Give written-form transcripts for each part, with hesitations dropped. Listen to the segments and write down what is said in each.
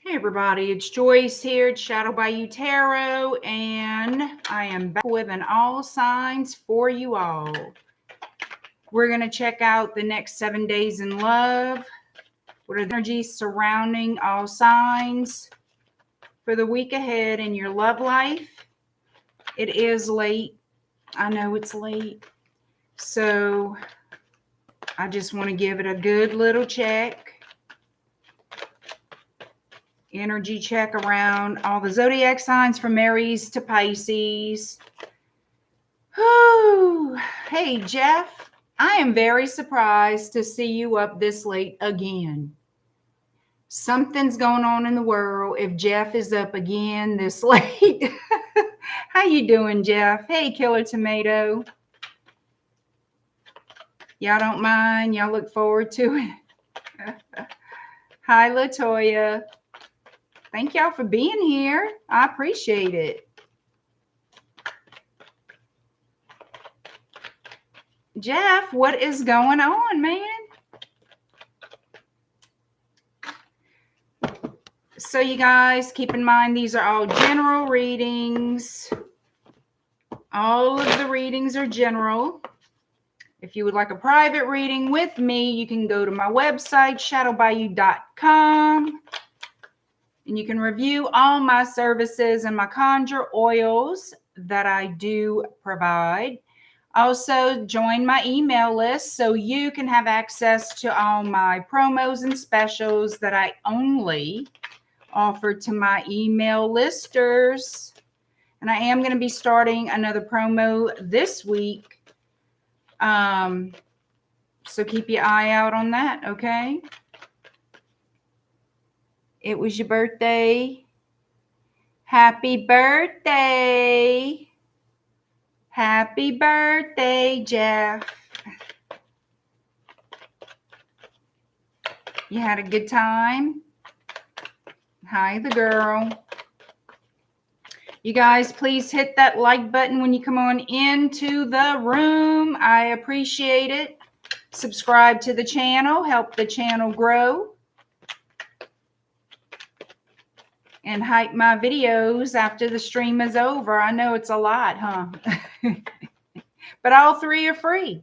Hey everybody, it's Joyce here at Shadow Bayou Tarot, and I am back with an all signs for you all. We're going to check out the next 7 days in love. What are the energies surrounding all signs for the week ahead in your love life? It is late. I know it's late. So I just want to give it a good little check. Energy check around all the zodiac signs from Aries to Pisces. Whew. Hey, Jeff, I am very surprised to see you up this late again. Something's going on in the world if Jeff is up again this late. How you doing, Jeff? Hey, Killer Tomato. Y'all don't mind? Y'all look forward to it? Hi, LaToya. Thank y'all for being here. I appreciate it. Jeff, what is going on, man? So you guys, keep in mind, these are all general readings. All of the readings are general. If you would like a private reading with me, you can go to my website, shadowbayou.com. And you can review all my services and my conjure oils that I do provide. Also, join my email list so you can have access to all my promos and specials that I only offer to my email listers. And I am going to be starting another promo this week. So keep your eye out on that, okay? It was your birthday. Happy birthday. Happy birthday, Jeff. You had a good time? Hi, the girl. You guys, please hit that like button when you come on into the room. I appreciate it. Subscribe to the channel. Help the channel grow. And hype my videos after the stream is over. I know it's a lot, huh? But all three are free.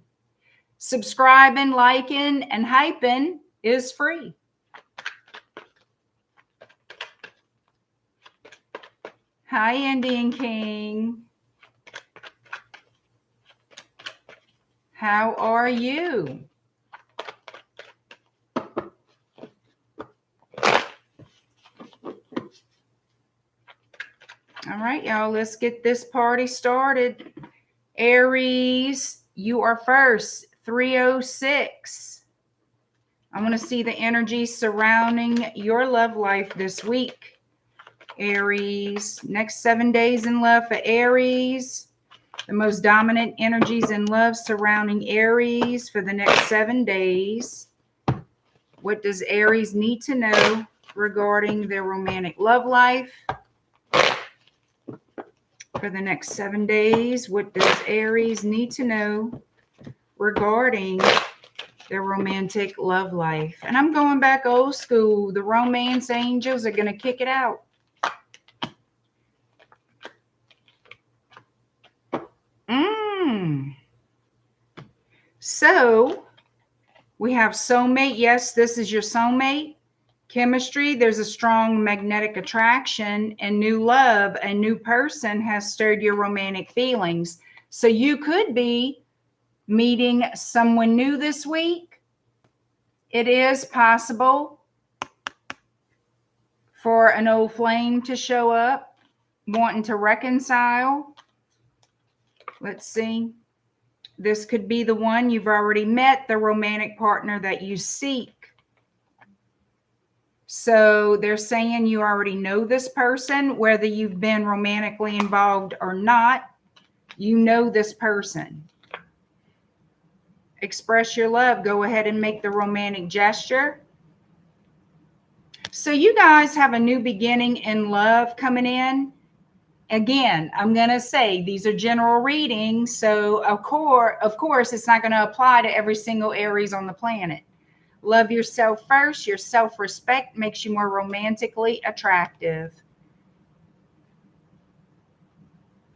Subscribing, liking, and hyping is free. Hi, Indian King. How are you? All right, y'all, let's get this party started. Aries, you are first, 306. I want to see the energy surrounding your love life this week. Aries, next 7 days in love for Aries. The most dominant energies in love surrounding Aries for the next 7 days. What does Aries need to know regarding their romantic love life? For the next 7 days, what does Aries need to know regarding their romantic love life? And I'm going back old school. The romance angels are going to kick it out. So we have soulmate. Yes, this is your soulmate. Chemistry, there's a strong magnetic attraction, and new love, a new person has stirred your romantic feelings. So you could be meeting someone new this week. It is possible for an old flame to show up, wanting to reconcile. Let's see. This could be the one you've already met, the romantic partner that you seek. So they're saying you already know this person, whether you've been romantically involved or not. You know this person. Express your love. Go ahead and make the romantic gesture. So you guys have a new beginning in love coming in. Again, I'm going to say these are general readings. So of course, it's not going to apply to every single Aries on the planet. Love yourself first. Your self-respect makes you more romantically attractive.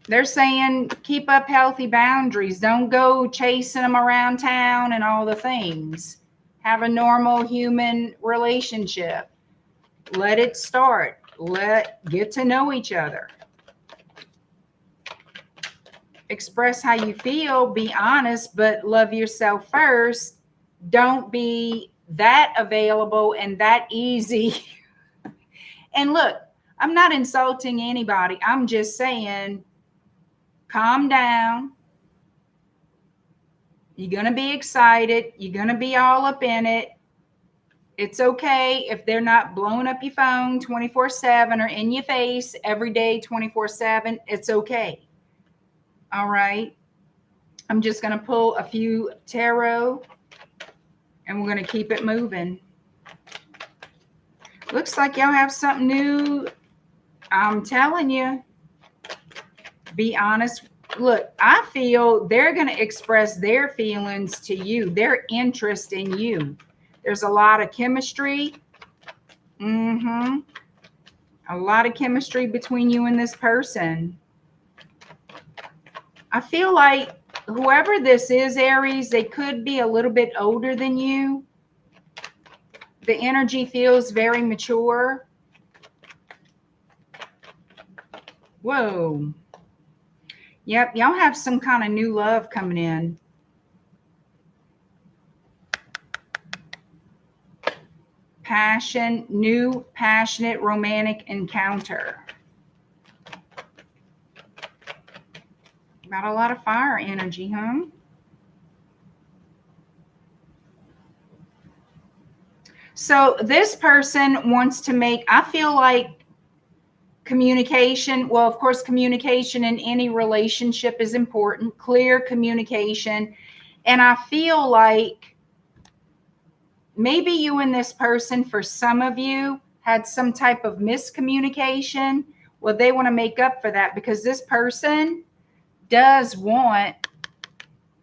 They're saying keep up healthy boundaries. Don't go chasing them around town and all the things. Have a normal human relationship. Let it start. Get to know each other. Express how you feel. Be honest, but love yourself first. Don't be that available and that easy. And look, I'm not insulting anybody. I'm just saying, calm down. You're going to be excited. You're going to be all up in it. It's okay if they're not blowing up your phone 24/7 or in your face every day 24/7. It's okay. All right. I'm just going to pull a few tarot and we're going to keep it moving. Looks like y'all have something new. I'm telling you. Be honest. Look, I feel they're going to express their feelings to you, their interest in you. There's a lot of chemistry. A lot of chemistry between you and this person. I feel like whoever this is, Aries, they could be a little bit older than you. The energy feels very mature. Whoa. Yep, y'all have some kind of new love coming in. Passion, new, passionate, romantic encounter. Got a lot of fire energy, huh? So this person wants to make, I feel like communication, well, of course, communication in any relationship is important, clear communication. And I feel like maybe you and this person, for some of you, had some type of miscommunication. Well, they want to make up for that because this person does want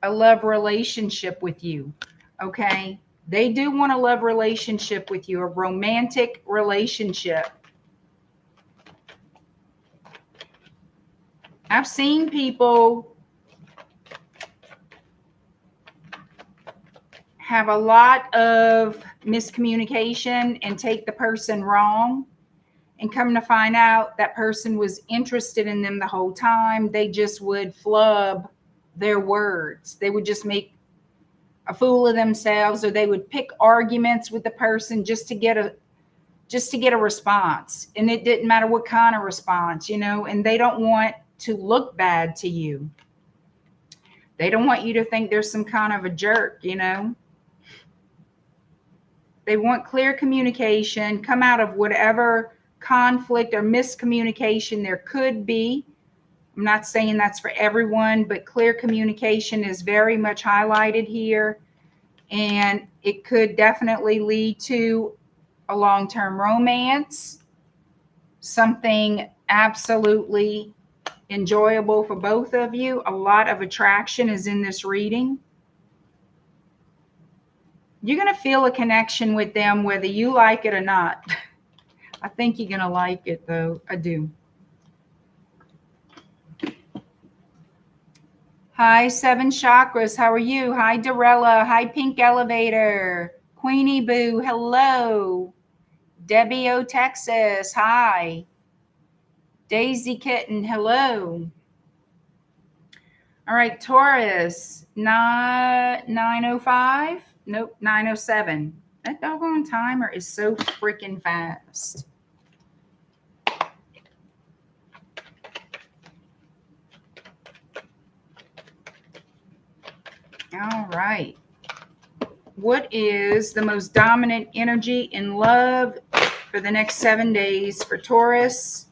a love relationship with you, okay? They do want a love relationship with you, a romantic relationship. I've seen people have a lot of miscommunication and take the person wrong, and come to find out that person was interested in them the whole time. They just would flub their words. They would just make a fool of themselves, or they would pick arguments with the person just to get a response. And it didn't matter what kind of response, you know, and they don't want to look bad to you. They don't want you to think there's some kind of a jerk, you know. They want clear communication, come out of whatever conflict or miscommunication there could be. I'm not saying that's for everyone, but clear communication is very much highlighted here. And it could definitely lead to a long-term romance, something absolutely enjoyable for both of you. A lot of attraction is in this reading. You're going to feel a connection with them whether you like it or not. I think you're going to like it, though. I do. Hi, Seven Chakras. How are you? Hi, Dorella. Hi, Pink Elevator. Queenie Boo. Hello. Debbie O, Texas. Hi. Daisy Kitten. Hello. All right, Taurus. 905. Nope, 907. That doggone timer is so freaking fast. All right. What is the most dominant energy in love for the next 7 days for Taurus?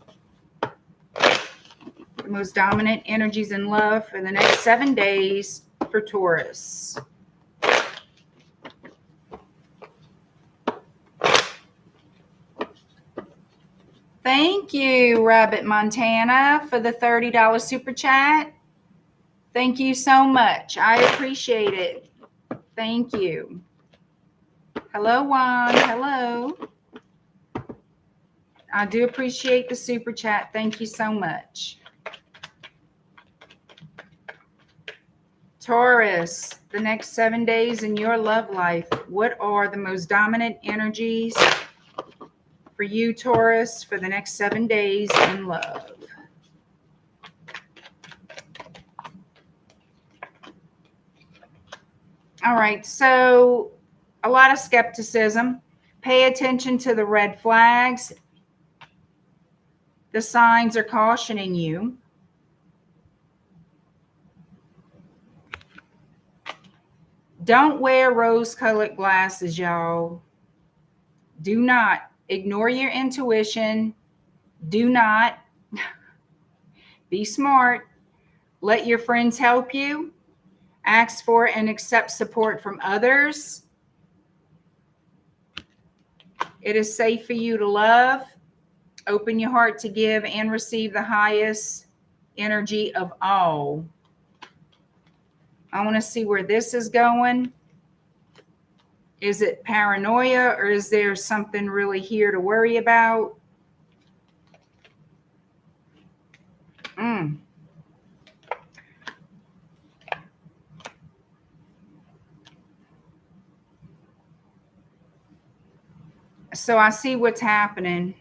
The most dominant energies in love for the next 7 days for Taurus. Thank you, Rabbit Montana, for the $30 super chat. Thank you so much. I appreciate it. Thank you. Hello, Juan. Hello. I do appreciate the super chat. Thank you so much. Taurus, the next 7 days in your love life. What are the most dominant energies for you, Taurus, for the next 7 days in love? All right, so a lot of skepticism. Pay attention to the red flags. The signs are cautioning you. Don't wear rose-colored glasses, y'all. Do not ignore your intuition. Do not be smart. Let your friends help you. Ask for and accept support from others. It is safe for you to love. Open your heart to give and receive the highest energy of all. I want to see where this is going. Is it paranoia, or is there something really here to worry about? So I see what's happening.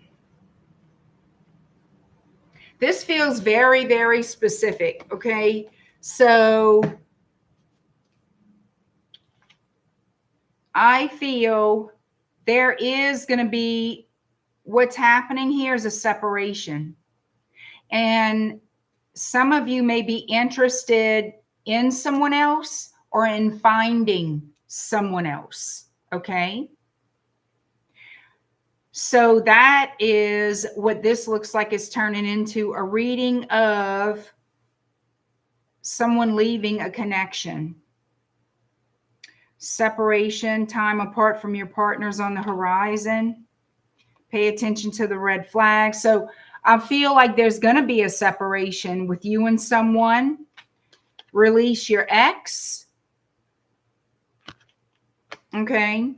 This feels very, very specific, okay? So I feel there is going to be, what's happening here is a separation. And some of you may be interested in someone else or in finding someone else, okay? So that is what this looks like is turning into, a reading of someone leaving a connection. Separation, time apart from your partners on the horizon. Pay attention to the red flags. So I feel like there's going to be a separation with you and someone. Release your ex. Okay.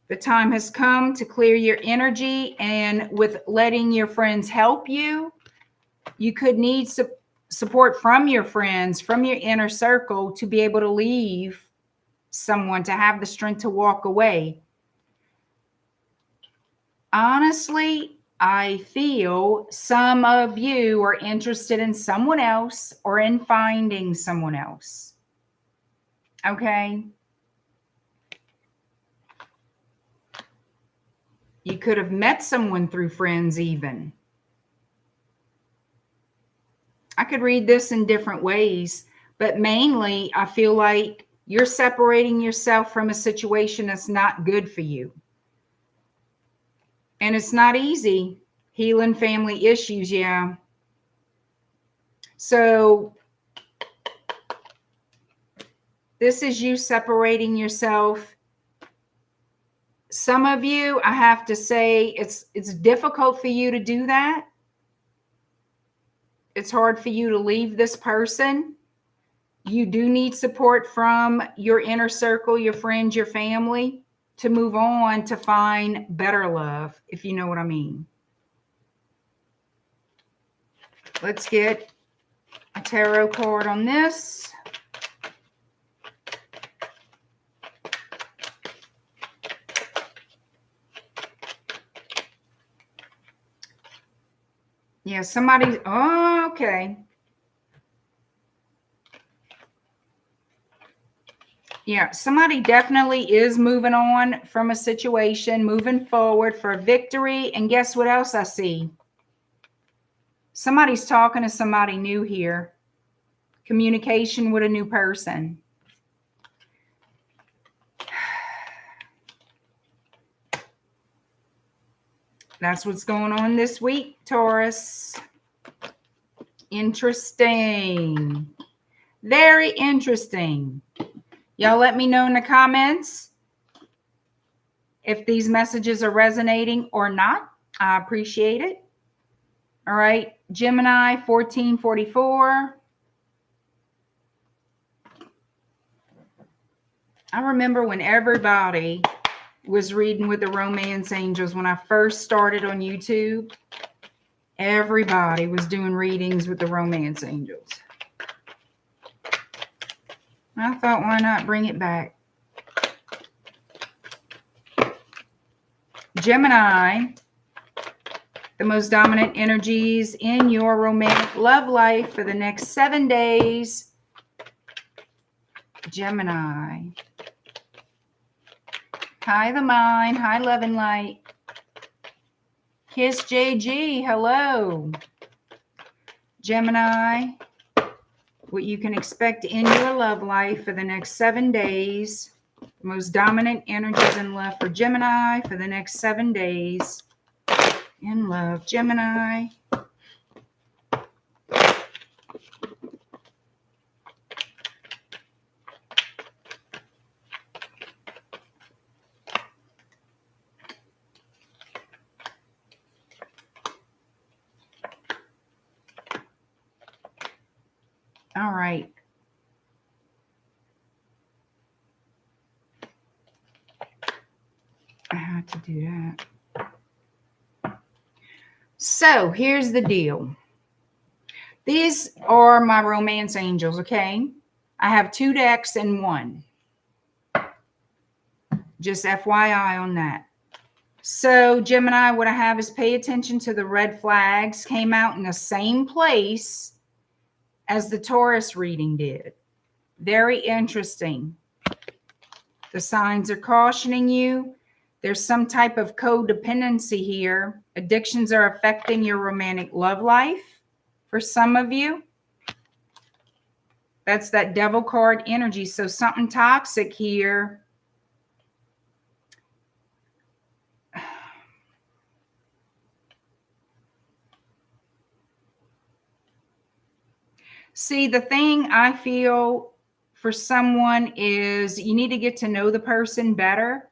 The time has come to clear your energy, and with letting your friends help you, you could need support from your friends, from your inner circle, to be able to leave someone, to have the strength to walk away. Honestly, I feel some of you are interested in someone else or in finding someone else. Okay. You could have met someone through friends even. I could read this in different ways, but mainly I feel like you're separating yourself from a situation that's not good for you. And it's not easy. Healing family issues, yeah. So this is you separating yourself. Some of you, I have to say, it's difficult for you to do that. It's hard for you to leave this person. You do need support from your inner circle, your friends, your family, to move on, to find better love, if you know what I mean. Let's get a tarot card on this. Yeah, somebody, oh, okay. Yeah, somebody definitely is moving on from a situation, moving forward for victory. And guess what else I see? Somebody's talking to somebody new here. Communication with a new person. That's what's going on this week, Taurus. Interesting. Very interesting. Y'all let me know in the comments if these messages are resonating or not. I appreciate it. All right. Gemini 1444. I remember when everybody was reading with the romance angels when I first started on YouTube. Everybody was doing readings with the romance angels. I thought, why not bring it back? Gemini, the most dominant energies in your romantic love life for the next 7 days. Gemini. Hi, the mind. Hi, love and light. Kiss JG. Hello. Gemini, what you can expect in your love life for the next 7 days. The most dominant energies in love for Gemini for the next 7 days. In love, Gemini. All right. I had to do that. So here's the deal. These are my romance angels, okay? I have 2 decks in one. Just FYI on that. So Gemini, what I have is pay attention to the red flags. Came out in the same place as the Taurus reading did. Very interesting. The signs are cautioning you. There's some type of codependency here. Addictions are affecting your romantic love life for some of you. That's that devil card energy. So something toxic here. See, the thing I feel for someone is you need to get to know the person better.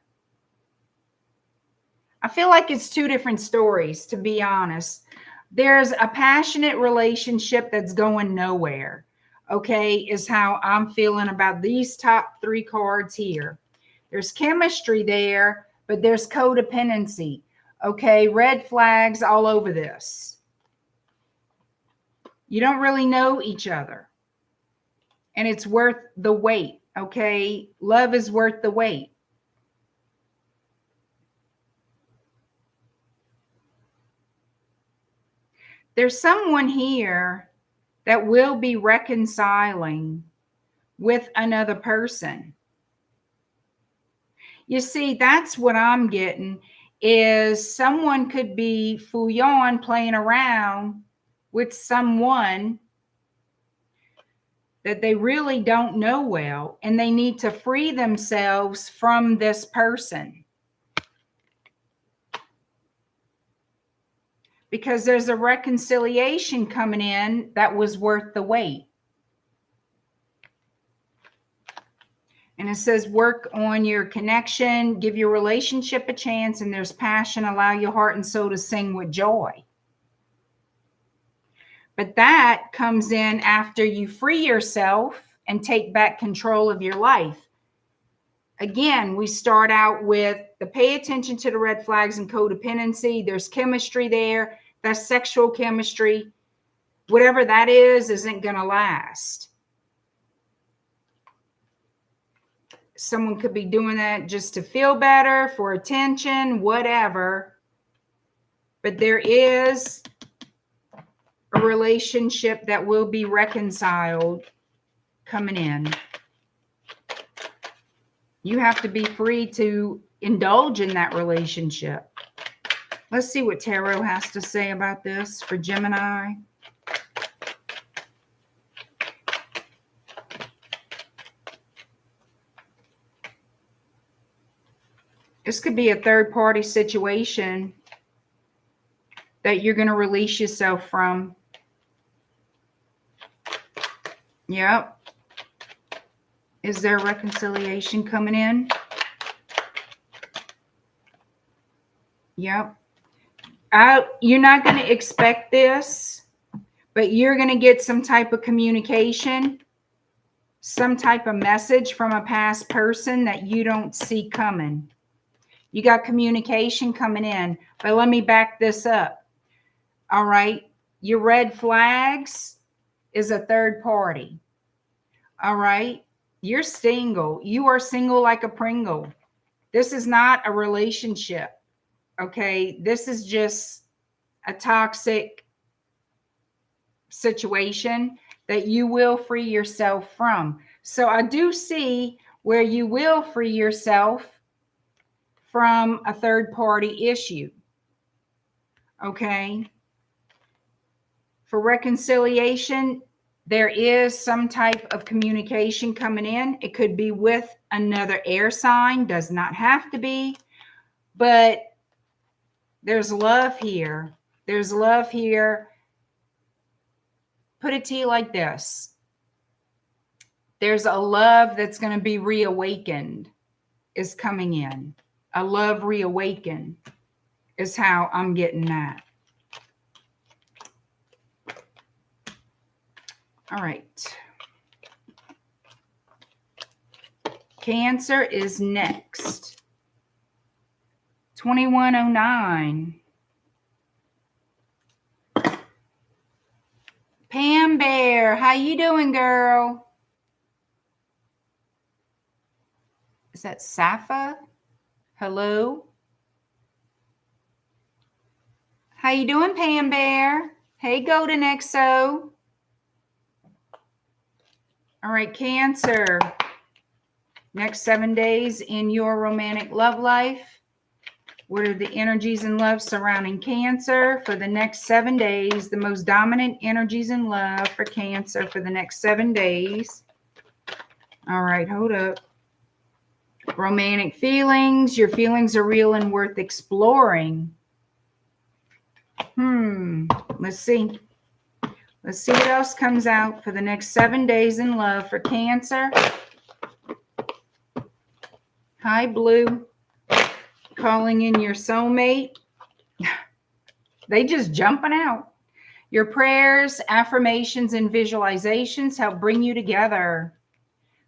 I feel like it's 2 different stories, to be honest. There's a passionate relationship that's going nowhere, okay, is how I'm feeling about these top 3 cards here. There's chemistry there, but there's codependency, okay? Red flags all over this. You don't really know each other. And it's worth the wait, okay? Love is worth the wait. There's someone here that will be reconciling with another person. You see, that's what I'm getting, is someone could be fouillon, playing around with someone that they really don't know well, and they need to free themselves from this person. Because there's a reconciliation coming in that was worth the wait. And it says work on your connection, give your relationship a chance, and there's passion, allow your heart and soul to sing with joy. But that comes in after you free yourself and take back control of your life. Again, we start out with the pay attention to the red flags and codependency. There's chemistry there. That's sexual chemistry. Whatever that is, isn't going to last. Someone could be doing that just to feel better, for attention, whatever. But there is a relationship that will be reconciled coming in. You have to be free to indulge in that relationship. Let's see what Tarot has to say about this for Gemini. This could be a third-party situation that you're going to release yourself from. Yep. Is there reconciliation coming in? Yep. You're not going to expect this, but you're going to get some type of communication, some type of message from a past person that you don't see coming. You got communication coming in. But let me back this up. All right. Your red flags is a third party. All right. You're single. You are single like a Pringle. This is not a relationship. Okay. This is just a toxic situation that you will free yourself from. So I do see where you will free yourself from a third party issue. Okay. For reconciliation, there is some type of communication coming in. It could be with another air sign, does not have to be, but there's love here. There's love here. Put it to you like this. There's a love that's going to be reawakened is coming in. A love reawakened is how I'm getting that. All right. Cancer is next. 2109. Pam Bear, how you doing, girl? Is that Safa? Hello? How you doing, Pam Bear? Hey, Golden XO. All right, Cancer. Next 7 days in your romantic love life. What are the energies in love surrounding Cancer for the next 7 days? The most dominant energies in love for Cancer for the next 7 days. All right, hold up. Romantic feelings. Your feelings are real and worth exploring. Let's see. Let's see what else comes out for the next 7 days in love for Cancer. Hi, Blue. Calling in your soulmate. They just jumping out. Your prayers, affirmations, and visualizations help bring you together.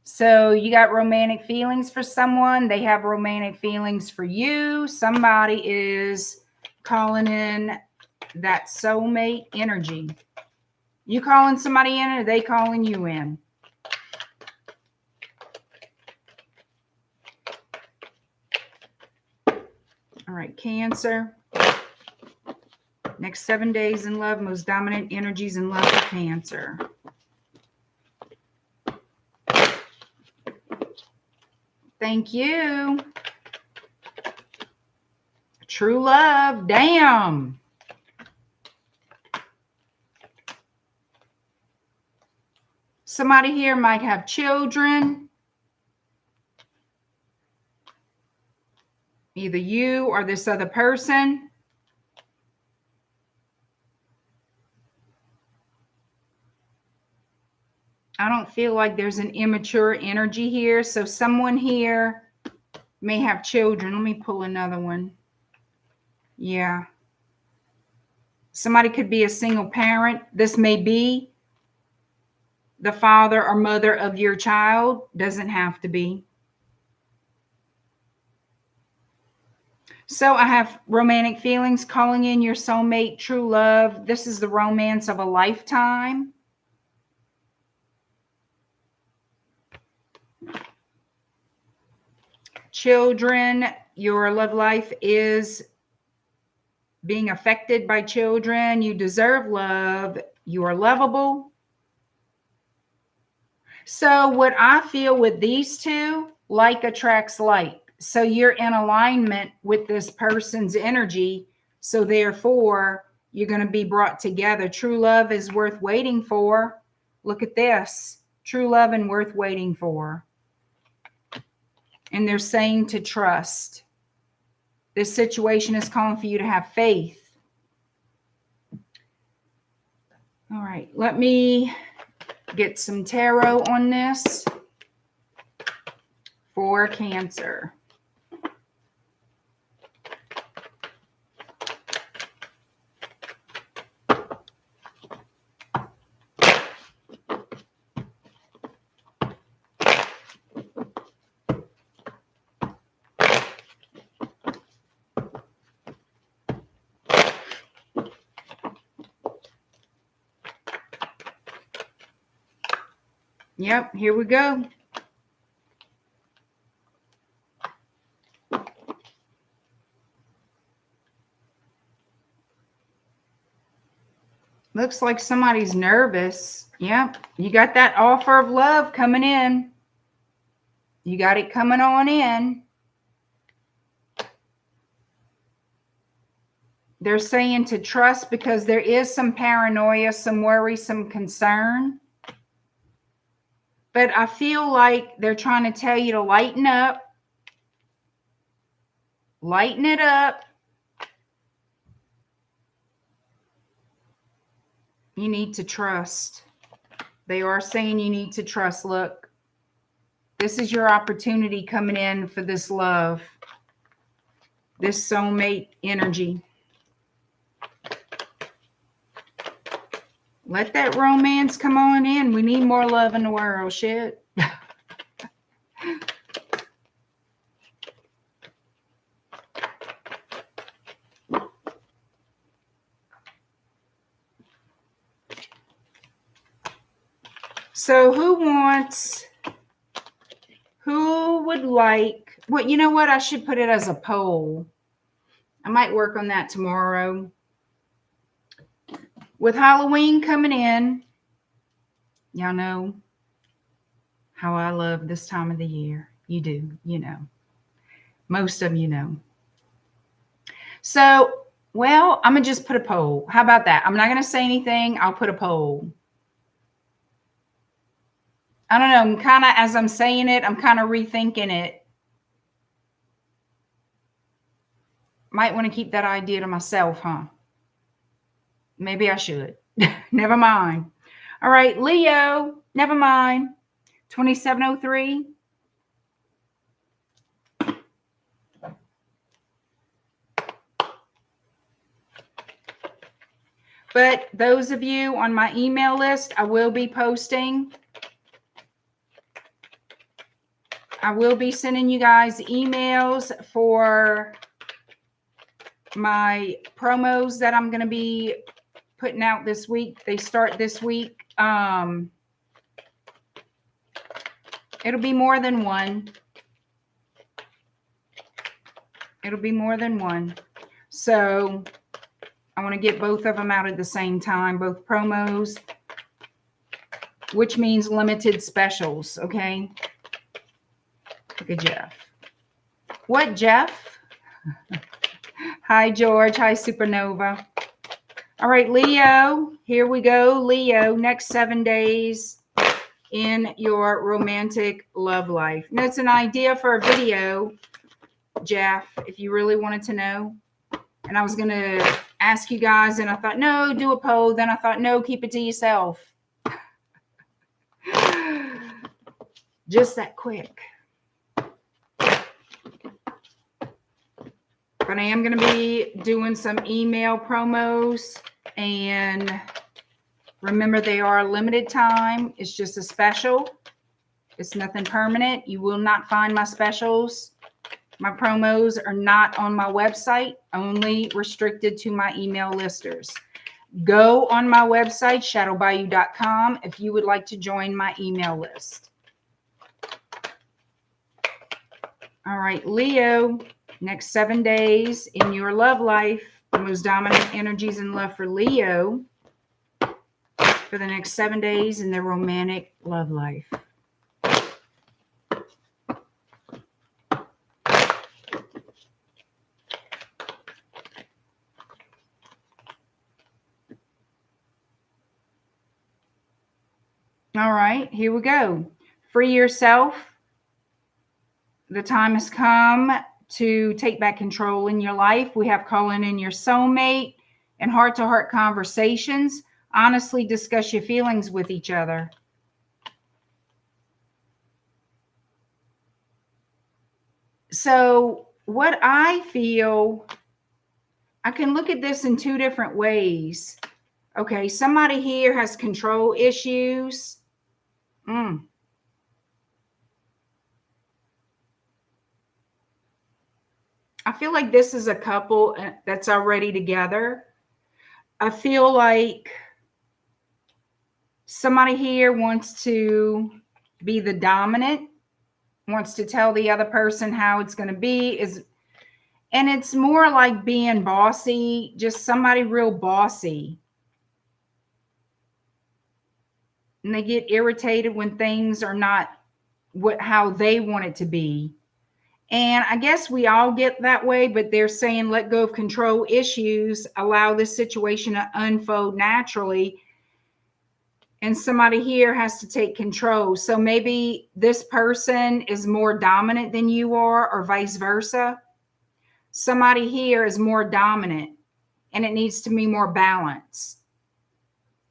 So you got romantic feelings for someone. They have romantic feelings for you. Somebody is calling in that soulmate energy. You calling somebody in, or are they calling you in? All right, Cancer. Next 7 days in love, most dominant energies in love for Cancer. Thank you. True love. Damn. Somebody here might have children. Either you or this other person. I don't feel like there's an immature energy here. So someone here may have children. Let me pull another one. Yeah. Somebody could be a single parent. This may be the father or mother of your child. Doesn't have to be. So I have romantic feelings, calling in your soulmate, true love. This is the romance of a lifetime. Children, your love life is being affected by children. You deserve love. You are lovable. So what I feel with these two, like attracts like. So you're in alignment with this person's energy. So therefore, you're going to be brought together. True love is worth waiting for. Look at this. True love and worth waiting for. And they're saying to trust. This situation is calling for you to have faith. All right. Let me get some tarot on this for Cancer. Yep, here we go. Looks like somebody's nervous. Yep, you got that offer of love coming in. You got it coming on in. They're saying to trust because there is some paranoia, some worry, some concern. But I feel like they're trying to tell you to lighten up. Lighten it up. You need to trust. They are saying you need to trust. Look, this is your opportunity coming in for this love, this soulmate energy. Let that romance come on in. We need more love in the world. Shit. So who would like, well, you know what? I should put it as a poll. I might work on that tomorrow. With Halloween coming in, y'all know how I love this time of the year. You do, you know. Most of you know. So, well, I'm going to just put a poll. How about that? I'm not going to say anything. I'll put a poll. I don't know. I'm kind of, as I'm saying it, I'm kind of rethinking it. Might want to keep that idea to myself, huh? Maybe I should. Never mind. All right, Leo, never mind. 2703. But those of you on my email list, I will be posting. I will be sending you guys emails for my promos that I'm going to be putting out this week. They start this week. It'll be more than one. It'll be more than one. So I want to get both of them out at the same time, both promos, which means limited specials, okay? Look at Jeff. What, Jeff? Hi, George. Hi, Supernova. All right, Leo. Here we go. Leo, next 7 days in your romantic love life. Now, it's an idea for a video, Jeff, if you really wanted to know. And I was going to ask you guys, and I thought, no, do a poll. Then I thought, no, keep it to yourself. Just that quick. But I am going to be doing some email promos, and remember, they are a limited time. It's just a special. It's nothing permanent. You will not find my specials. My promos are not on my website, only restricted to my email listers. Go on my website, shadowbayou.com, if you would like to join my email list. All right, Leo. Next 7 days in your love life, the most dominant energies in love for Leo for the next 7 days in their romantic love life. All right, here we go. Free yourself. The time has come to take back control in your life. We have calling in your soulmate and heart-to-heart conversations. Honestly discuss your feelings with each other. So what I feel, I can look at this in two different ways. Okay, somebody here has control issues. I feel like this is a couple that's already together. I feel like somebody here wants to be the dominant, wants to tell the other person how it's going to be, and it's more like being bossy, just somebody real bossy. And they get irritated when things are not how they want it to be. And I guess we all get that way, but they're saying let go of control issues, allow this situation to unfold naturally. And somebody here has to take control. So maybe this person is more dominant than you are, or vice versa. Somebody here is more dominant, and it needs to be more balanced.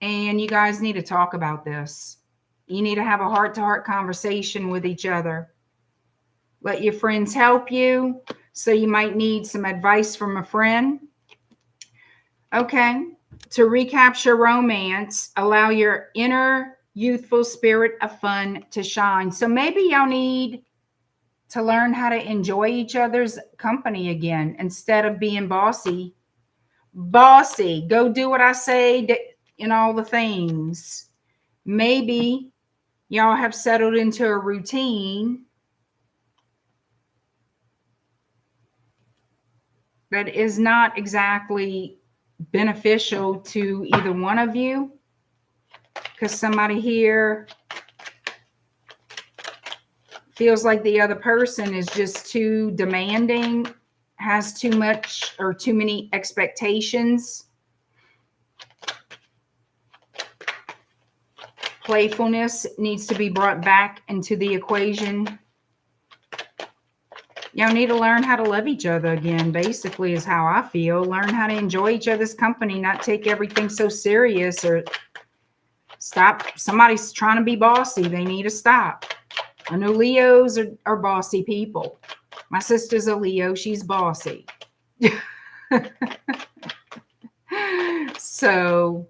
And you guys need to talk about this. You need to have a heart-to-heart conversation with each other. Let your friends help you. So you might need some advice from a friend. Okay. To recapture romance, allow your inner youthful spirit of fun to shine. So maybe y'all need to learn how to enjoy each other's company again instead of being bossy. Bossy, go do what I say in all the things. Maybe y'all have settled into a routine that is not exactly beneficial to either one of you, because somebody here feels like the other person is just too demanding, has too much or too many expectations. Playfulness needs to be brought back into the equation. Y'all need to learn how to love each other again, basically, is how I feel. Learn how to enjoy each other's company, not take everything so serious, or stop. Somebody's trying to be bossy. They need to stop. I know Leos are bossy people. My sister's a Leo. She's bossy. So,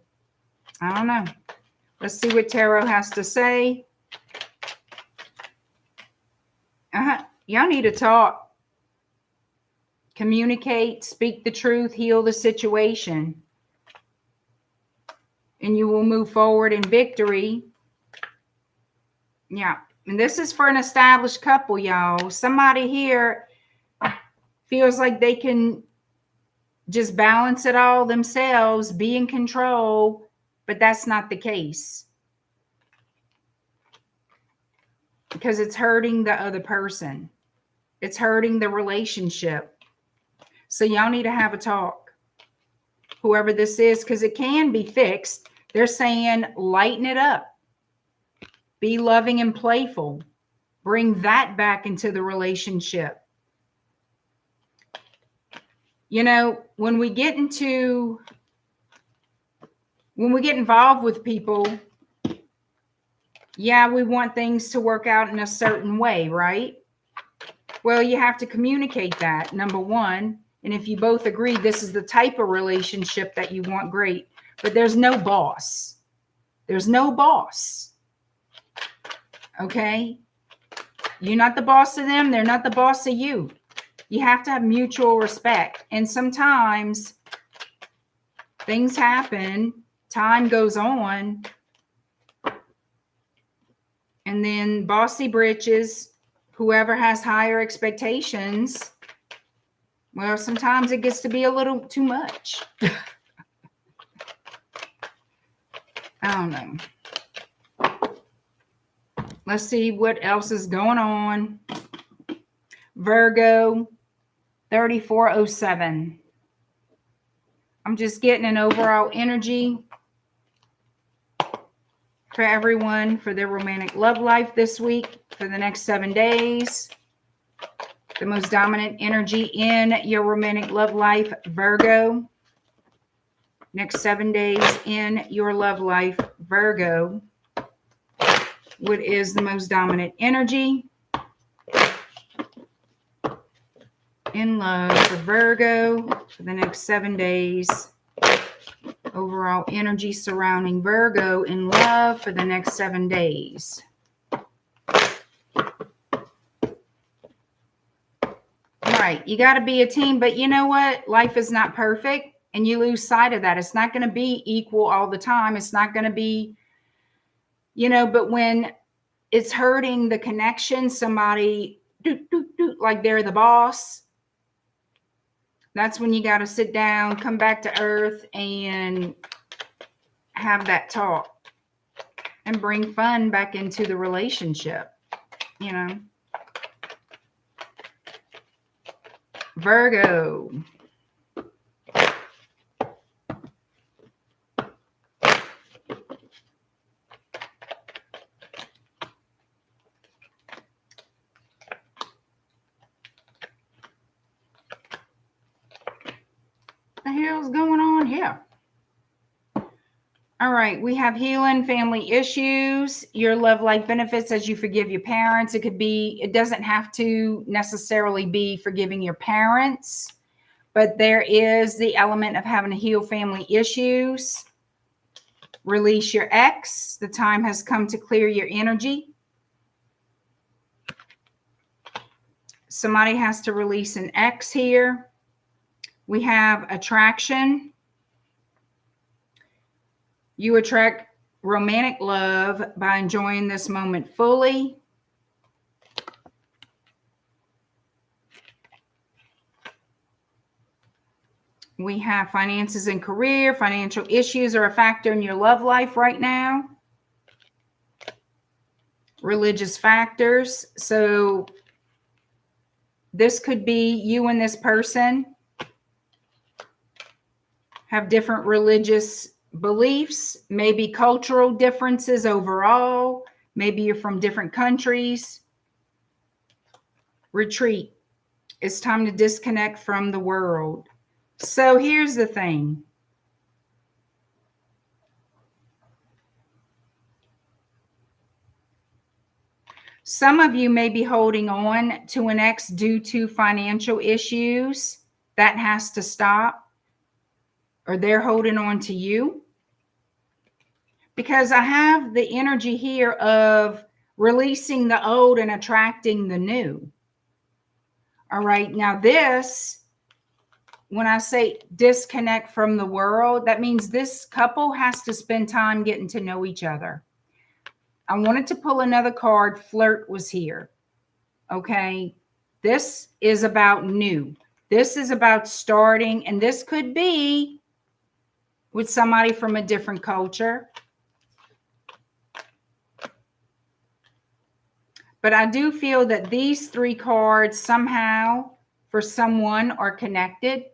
I don't know. Let's see what Tarot has to say. Y'all need to talk, communicate, speak the truth, heal the situation, and you will move forward in victory. Yeah, and this is for an established couple, y'all. Somebody here feels like they can just balance it all themselves, be in control, but that's not the case, because it's hurting the other person. It's hurting the relationship. So y'all need to have a talk, whoever this is, because it can be fixed. They're saying lighten it up. Be loving and playful. Bring that back into the relationship. You know, when we get involved with people, yeah, we want things to work out in a certain way, right? Well, you have to communicate that, number one. And if you both agree this is the type of relationship that you want, great. But there's no boss. There's no boss. Okay? You're not the boss of them. They're not the boss of you. You have to have mutual respect. And sometimes things happen. Time goes on. And then bossy britches, whoever has higher expectations, well, sometimes it gets to be a little too much. I don't know. Let's see what else is going on. Virgo 3407. I'm just getting an overall energy for everyone for their romantic love life this week for the next 7 days. The most dominant energy in your romantic love life, Virgo. Next 7 days in your love life, Virgo. What is the most dominant energy in love for Virgo for the next 7 days? Overall energy surrounding Virgo in love for the next 7 days. Right. You got to be a team, but you know what? Life is not perfect, and you lose sight of that. It's not going to be equal all the time. It's not going to be, you know, but when it's hurting the connection. Somebody like they're the boss. That's when you got to sit down, come back to earth, and have that talk and bring fun back into the relationship, you know. Virgo. The hell's going on here? All right, we have healing, family issues, your love life benefits as you forgive your parents. It could be, it doesn't have to necessarily be forgiving your parents, but there is the element of having to heal family issues. Release your ex. The time has come to clear your energy. Somebody has to release an ex here. We have attraction. You attract romantic love by enjoying this moment fully. We have finances and career. Financial issues are a factor in your love life right now. Religious factors. So this could be you and this person have different religious beliefs, maybe cultural differences overall. Maybe you're from different countries. Retreat. It's time to disconnect from the world. So here's the thing. Some of you may be holding on to an ex due to financial issues. That has to stop. Or they're holding on to you. Because I have the energy here of releasing the old and attracting the new. All right. Now this, when I say disconnect from the world, that means this couple has to spend time getting to know each other. I wanted to pull another card. Flirt was here. Okay. This is about new. This is about starting. And this could be with somebody from a different culture. But I do feel that these three cards somehow for someone are connected.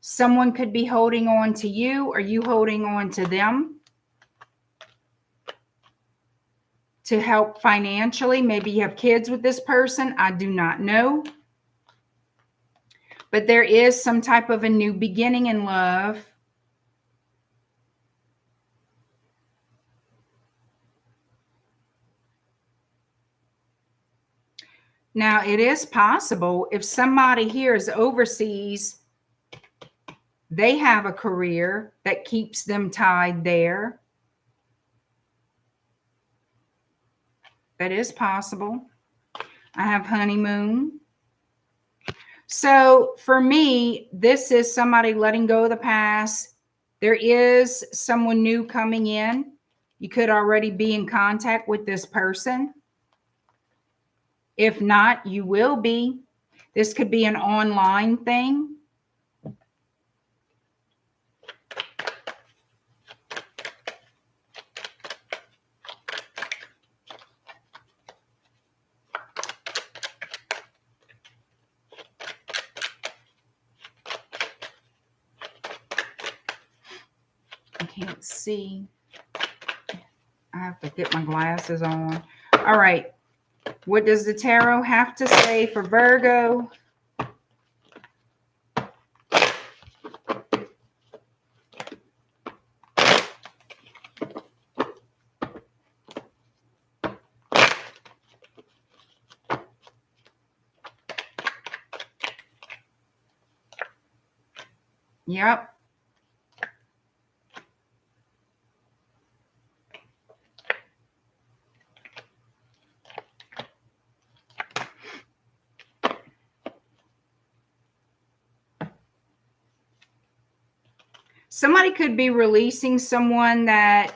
Someone could be holding on to you or you holding on to them to help financially. Maybe you have kids with this person. I do not know. But there is some type of a new beginning in love. Now, it is possible if somebody here is overseas, they have a career that keeps them tied there. That is possible. I have honeymoon. So for me, this is somebody letting go of the past. There is someone new coming in. You could already be in contact with this person. If not, you will be. This could be an online thing. I can't see. I have to get my glasses on. All right. What does the tarot have to say for Virgo? Yep. Somebody could be releasing someone that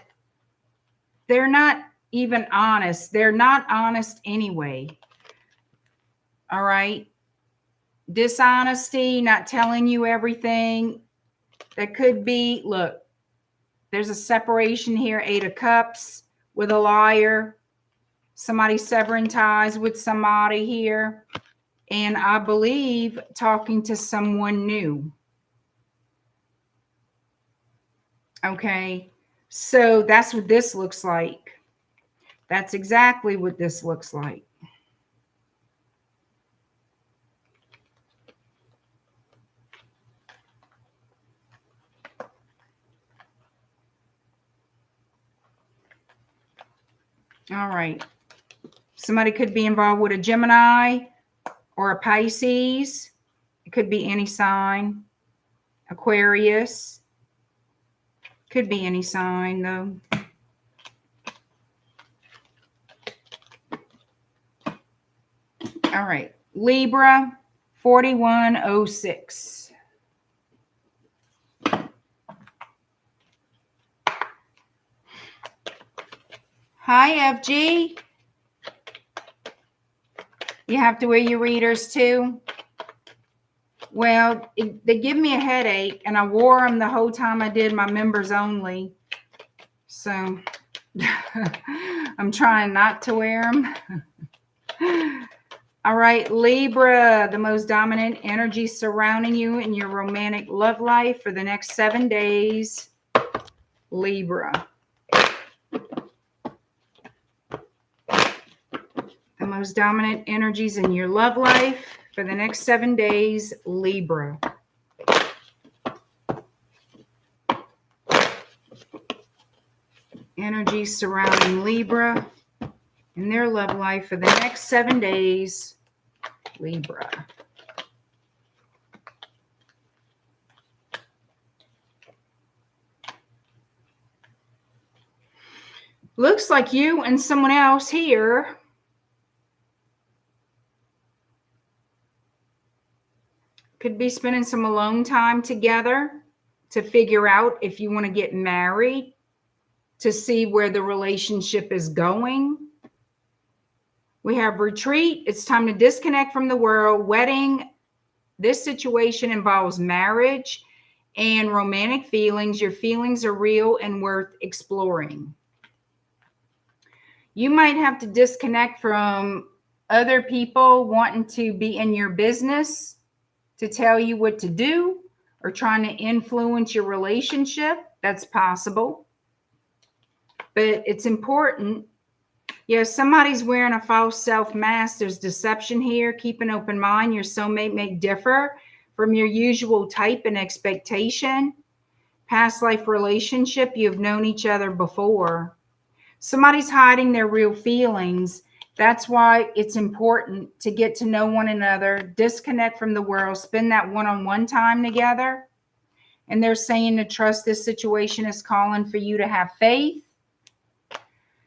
they're not even honest. They're not honest anyway. All right. Dishonesty, not telling you everything. That could be, look, there's a separation here, 8 of Cups with a liar. Somebody severing ties with somebody here. And I believe talking to someone new. Okay. So that's what this looks like. That's exactly what this looks like. All right. Somebody could be involved with a Gemini or a Pisces. It could be any sign. Aquarius. Could be any sign, though. All right. Libra, 4106. Hi, FG. You have to wear your readers too? Well, they give me a headache, and I wore them the whole time I did my members only. So I'm trying not to wear them. All right, Libra, the most dominant energy surrounding you in your romantic love life for the next 7 days. Libra. The most dominant energies in your love life for the next 7 days, Libra. Energy surrounding Libra in their love life for the next 7 days, Libra. Looks like you and someone else here could be spending some alone time together to figure out if you want to get married, to see where the relationship is going. We have retreat. It's time to disconnect from the world. Wedding. This situation involves marriage and romantic feelings. Your feelings are real and worth exploring. You might have to disconnect from other people wanting to be in your business to tell you what to do or trying to influence your relationship. That's possible. But it's important. Yeah, somebody's wearing a false self mask. There's deception here. Keep an open mind. Your soulmate may differ from your usual type and expectation. Past life relationship, you've known each other before. Somebody's hiding their real feelings. That's why it's important to get to know one another, disconnect from the world, spend that one-on-one time together. And they're saying to trust this situation is calling for you to have faith.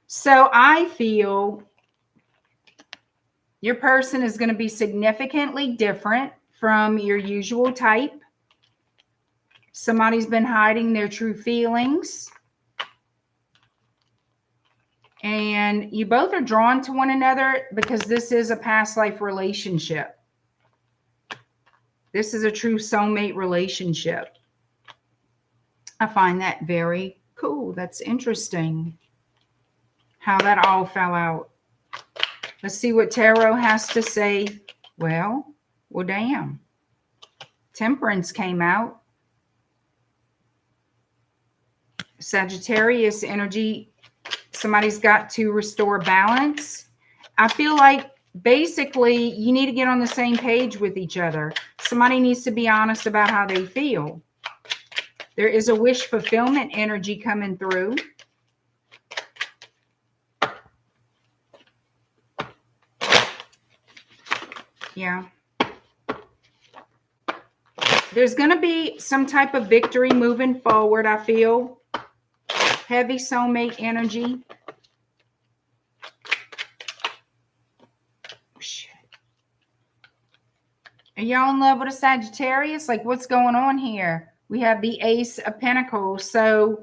So I feel your person is going to be significantly different from your usual type. Somebody's been hiding their true feelings. And you both are drawn to one another because this is a past life relationship. This is a true soulmate relationship. I find that very cool. That's interesting how that all fell out. Let's see what Tarot has to say. Well, damn. Temperance came out. Sagittarius energy. Somebody's got to restore balance. I feel like basically you need to get on the same page with each other. Somebody needs to be honest about how they feel. There is a wish fulfillment energy coming through. Yeah. There's going to be some type of victory moving forward, I feel. Heavy soulmate energy. Shit. Are y'all in love with a Sagittarius? Like, what's going on here? We have the Ace of Pentacles. So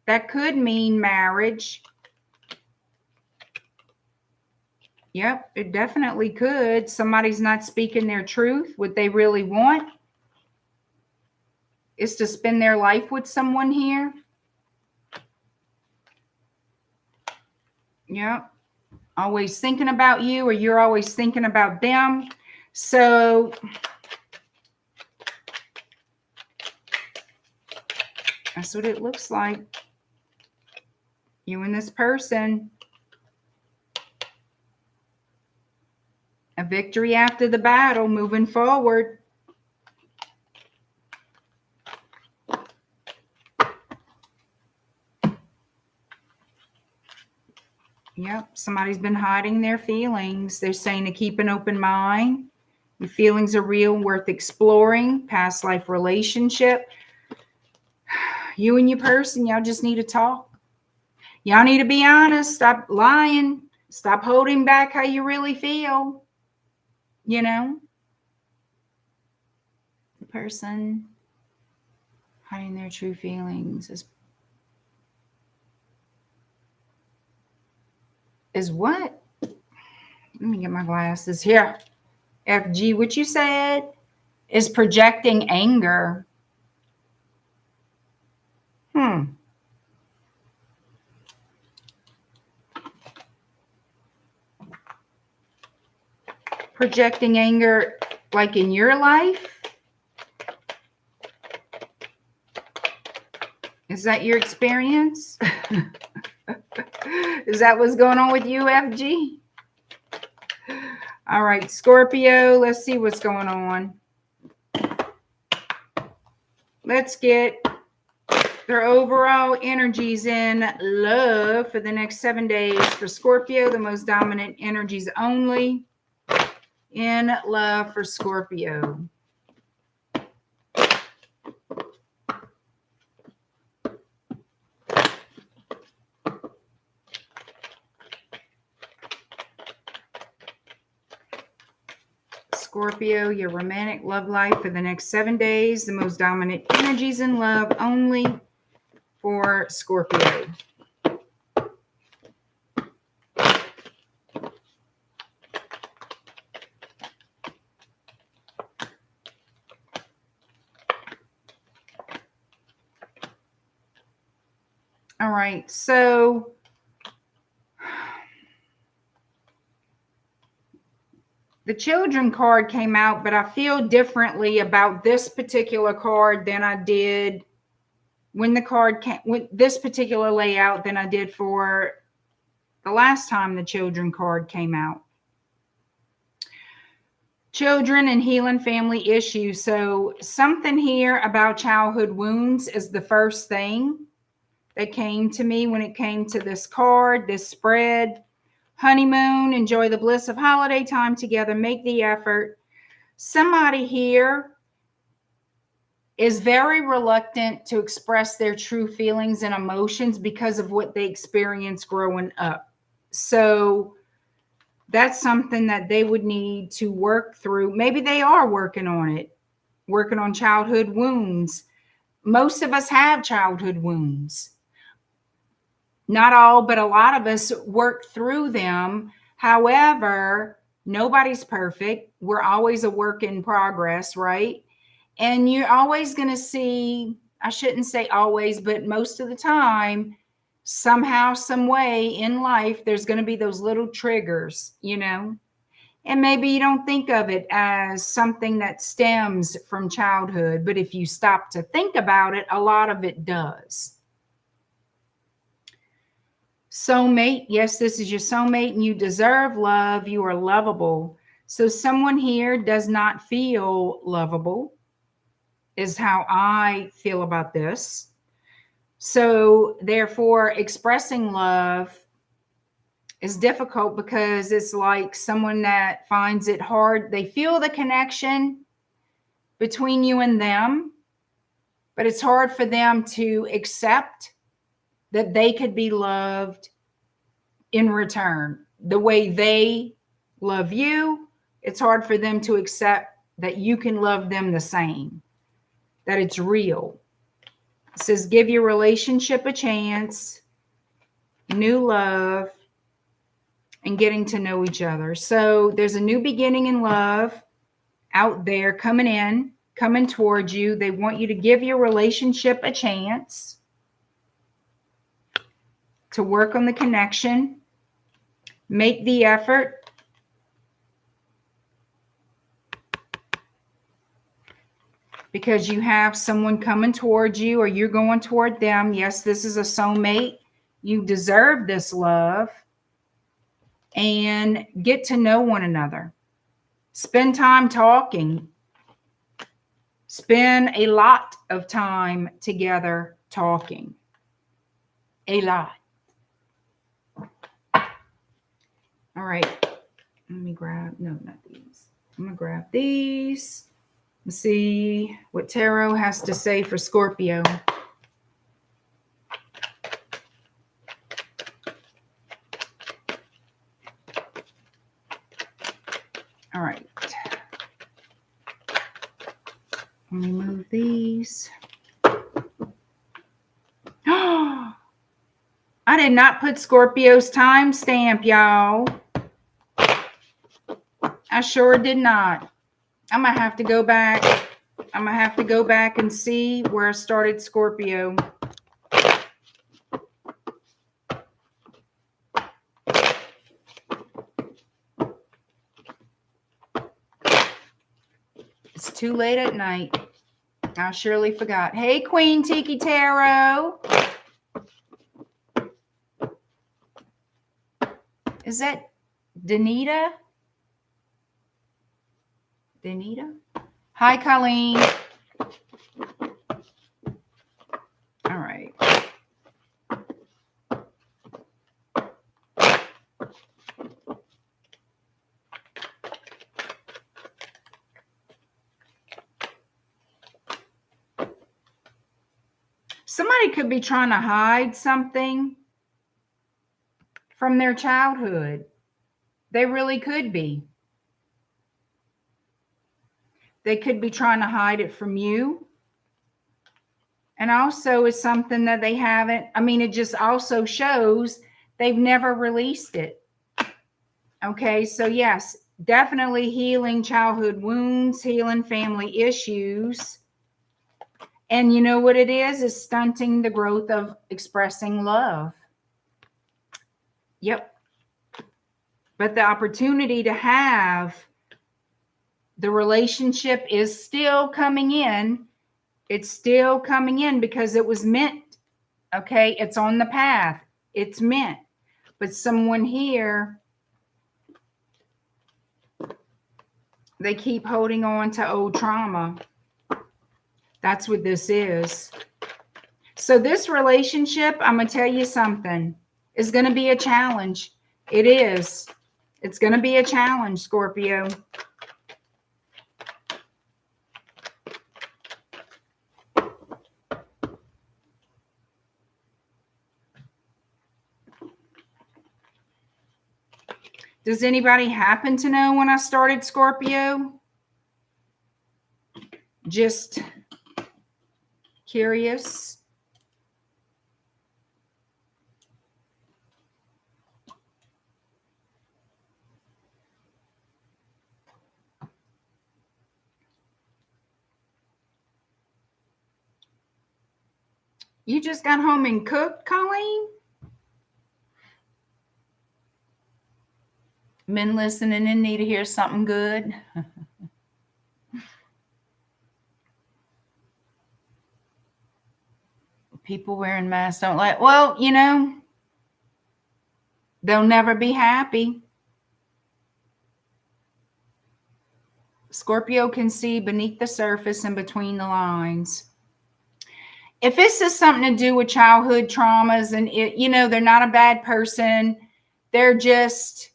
that could mean marriage. Yep, it definitely could. Somebody's not speaking their truth. What they really want is to spend their life with someone here. Yep. Always thinking about you, or you're always thinking about them. So that's what it looks like. You and this person. A victory after the battle, moving forward. Yep, somebody's been hiding their feelings. They're saying to keep an open mind. Your feelings are real, worth exploring. Past life relationship. You and your person, y'all just need to talk. Y'all need to be honest. Stop lying. Stop holding back how you really feel. You know? The person hiding their true feelings is what? Let me get my glasses here. FG, what you said is projecting anger. Projecting anger like in your life? Is that your experience? Is that what's going on with you, FG? All right, Scorpio, let's see what's going on. Let's get their overall energies in love for the next 7 days for Scorpio, the most dominant energies only in love for Scorpio. Scorpio, your romantic love life for the next 7 days, the most dominant energies in love only for Scorpio. All right, so the children card came out, but I feel differently about this particular card than I did when the card came with this particular layout than I did for the last time the children card came out. Children and healing family issues. So something here about childhood wounds is the first thing that came to me when it came to this card, this spread. Honeymoon, enjoy the bliss of holiday time together, make the effort. Somebody here is very reluctant to express their true feelings and emotions because of what they experienced growing up. So that's something that they would need to work through. Maybe they are working on it, working on childhood wounds. Most of us have childhood wounds. Not all, but a lot of us work through them. However, nobody's perfect. We're always a work in progress, right? And you're always going to see, I shouldn't say always, but most of the time, somehow, some way in life, there's going to be those little triggers, you know? And maybe you don't think of it as something that stems from childhood, but if you stop to think about it, a lot of it does. Soulmate, yes, this is your soulmate and you deserve love. You are lovable. So someone here does not feel lovable is how I feel about this. So therefore, expressing love is difficult because it's like someone that finds it hard. They feel the connection between you and them, but it's hard for them to accept that they could be loved in return. The way they love you, it's hard for them to accept that you can love them the same, that it's real. It says, give your relationship a chance, new love, and getting to know each other. So there's a new beginning in love out there coming towards you. They want you to give your relationship a chance to work on the connection. Make the effort. Because you have someone coming towards you, or you're going toward them. Yes, this is a soulmate. You deserve this love. And get to know one another. Spend time talking. Spend a lot of time together talking. A lot. All right. Let me grab, no, not these. I'm going to grab these. Let's see what Tarot has to say for Scorpio. All right. Let me move these. I did not put Scorpio's timestamp, y'all. I sure did not. I'm going to have to go back. I'm going to have to go back and see where I started Scorpio. It's too late at night. I surely forgot. Hey, Queen Tiki Tarot. Is that Danita? Danita? Hi, Colleen. All right. Somebody could be trying to hide something from their childhood. They really could be. They could be trying to hide it from you. And also it's something that they haven't, I mean, it just also shows they've never released it. Okay, so yes, definitely healing childhood wounds, healing family issues. And you know what it is stunting the growth of expressing love. Yep. But the opportunity to have the relationship is still coming in. It's still coming in because it was meant. Okay, it's on the path. It's meant. But someone here, they keep holding on to old trauma. That's what this is. So this relationship, I'm going to tell you something, is going to be a challenge. It is. It's going to be a challenge, Scorpio. Does anybody happen to know when I started Scorpio? Just curious. You just got home and cooked, Colleen? Been listening and need to hear something good. People wearing masks don't like, well, you know, they'll never be happy. Scorpio can see beneath the surface and between the lines. If this is something to do with childhood traumas and, it, you know, they're not a bad person. They're just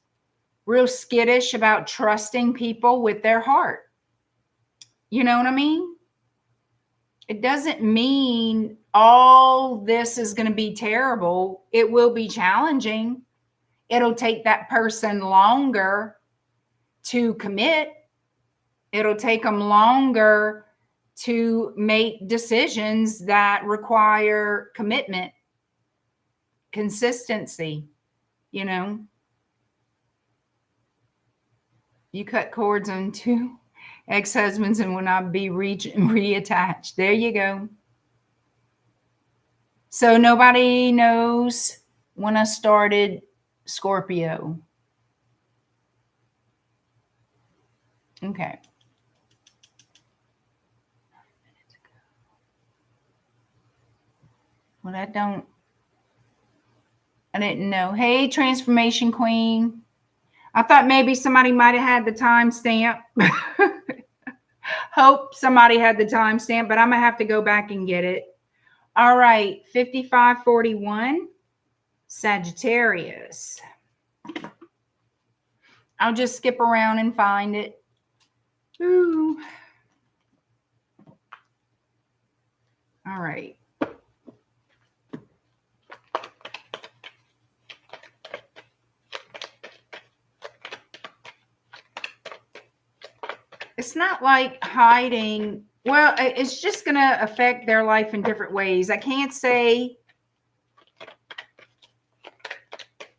real skittish about trusting people with their heart. You know what I mean? It doesn't mean all this is going to be terrible. It will be challenging. It'll take that person longer to commit. It'll take them longer to make decisions that require commitment, consistency, you know. You cut cords on 2 ex-husbands and will not be reattached. There you go. So nobody knows when I started Scorpio. Okay. Well, I didn't know. Hey, Transformation Queen. I thought maybe somebody might have had the timestamp. Hope somebody had the timestamp, but I'm going to have to go back and get it. All right, 5541, Sagittarius. I'll just skip around and find it. Ooh. All right. It's not like hiding. Well, it's just going to affect their life in different ways. I can't say.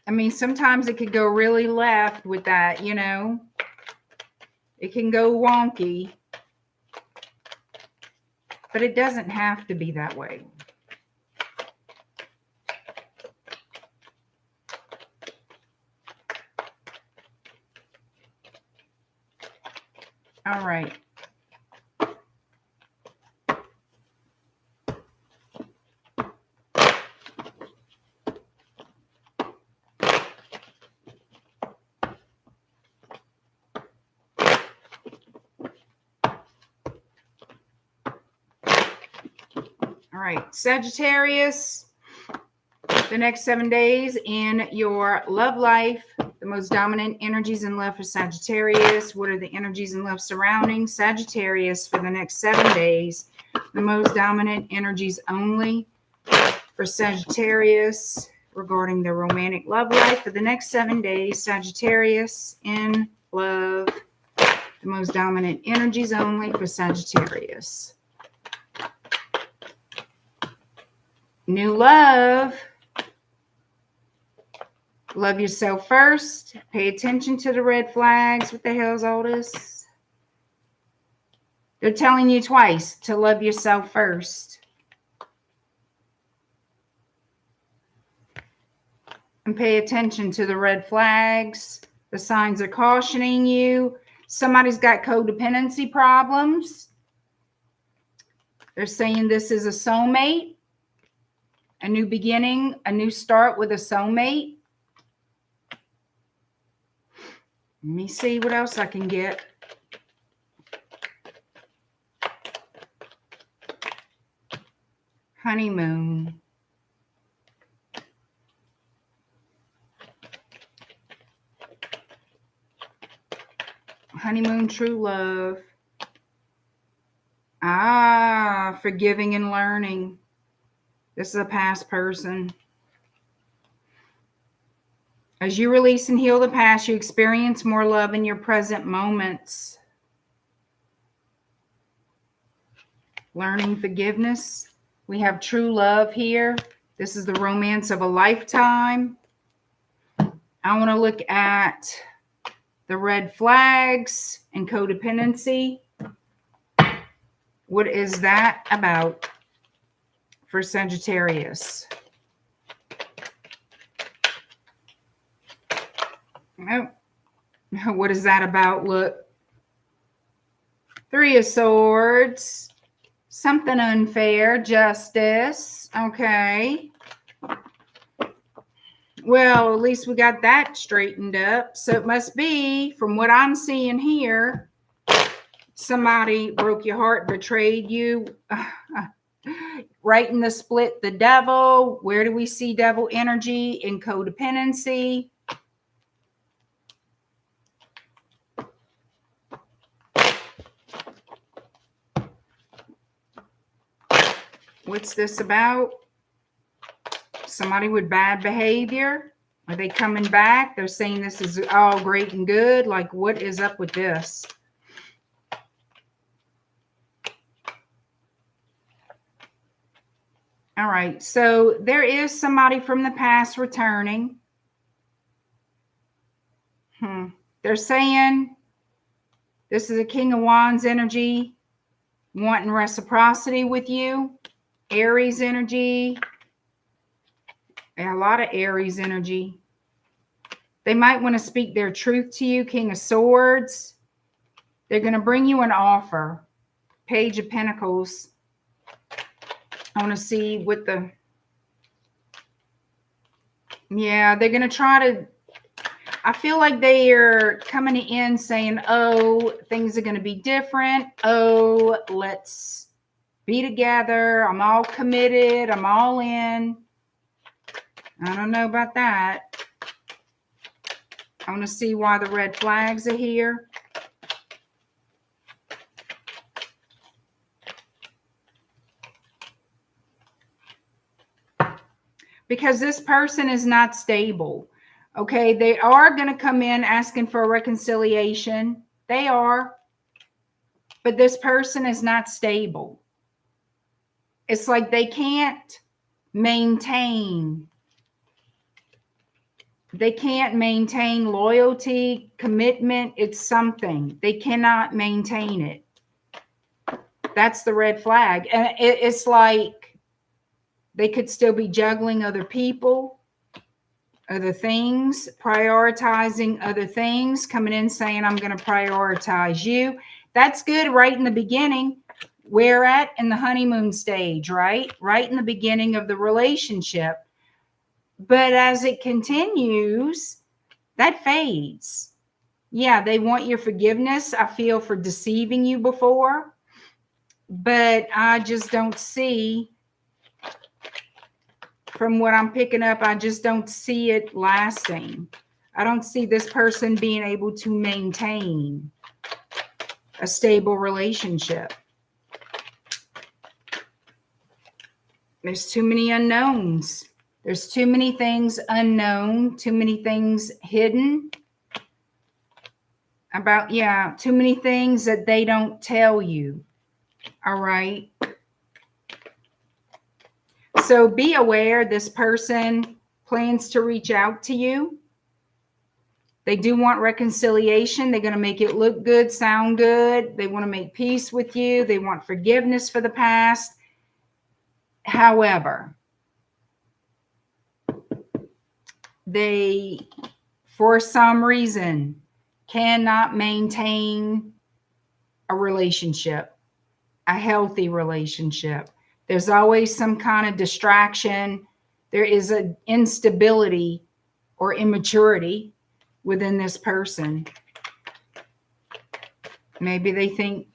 I mean, sometimes it could go really left with that, you know. It can go wonky. But it doesn't have to be that way. All right. All right, Sagittarius, the next 7 days in your love life, the most dominant energies in love for Sagittarius. What are the energies in love surrounding Sagittarius for the next 7 days? The most dominant energies only for Sagittarius regarding their romantic love life for the next 7 days. Sagittarius in love, the most dominant energies only for Sagittarius. New love. Love yourself first. Pay attention to the red flags. What the hell's all this? They're telling you twice to love yourself first. And pay attention to the red flags. The signs are cautioning you. Somebody's got codependency problems. They're saying this is a soulmate. A new beginning, a new start with a soulmate. Let me see what else I can get. Honeymoon. Honeymoon, true love. Ah, forgiving and learning. This is a past person. As you release and heal the past, you experience more love in your present moments. Learning forgiveness. We have true love here. This is the romance of a lifetime. I want to look at the red flags and codependency. What is that about for Sagittarius? Oh, what is that about? Look. 3 of Swords. Something unfair. Justice. Okay. Well, at least we got that straightened up. So it must be, from what I'm seeing here, somebody broke your heart, betrayed you. Right in the split, the devil. Where do we see devil energy? In codependency. What's this about? Somebody with bad behavior. Are they coming back? They're saying this is all great and good. Like, what is up with this? All right. So there is somebody from the past returning. They're saying This is a King of Wands energy, wanting reciprocity with you. Aries energy. A lot of Aries energy. They might want to speak their truth to you. King of Swords. They're going to bring you an offer. Page of Pentacles. I want to see what the... Yeah, they're going to try to... I feel like they are coming in saying, oh, things are going to be different. Oh, let's be together. I'm all committed. I'm all in. I don't know about that. I want to see why the red flags are here. Because this person is not stable. Okay, they are going to come in asking for a reconciliation. They are. But this person is not stable. It's like they can't maintain. They can't maintain loyalty, commitment. It's something. They cannot maintain it. That's the red flag. And it's like they could still be juggling other people, other things, prioritizing other things, coming in saying, I'm going to prioritize you. That's good right in the beginning. We're at in the honeymoon stage, right? Right in the beginning of the relationship. But as it continues, that fades. Yeah, they want your forgiveness, I feel, for deceiving you before. But I just don't see, from what I'm picking up, I just don't see it lasting. I don't see this person being able to maintain a stable relationship. There's too many unknowns. There's too many things unknown, too many things hidden about, yeah, too many things that they don't tell you. All right. So be aware, this person plans to reach out to you. They do want reconciliation. They're going to make it look good, sound good. They want to make peace with you. They want forgiveness for the past. However, they, for some reason, cannot maintain a relationship, a healthy relationship. There's always some kind of distraction. There is an instability or immaturity within this person. Maybe they think,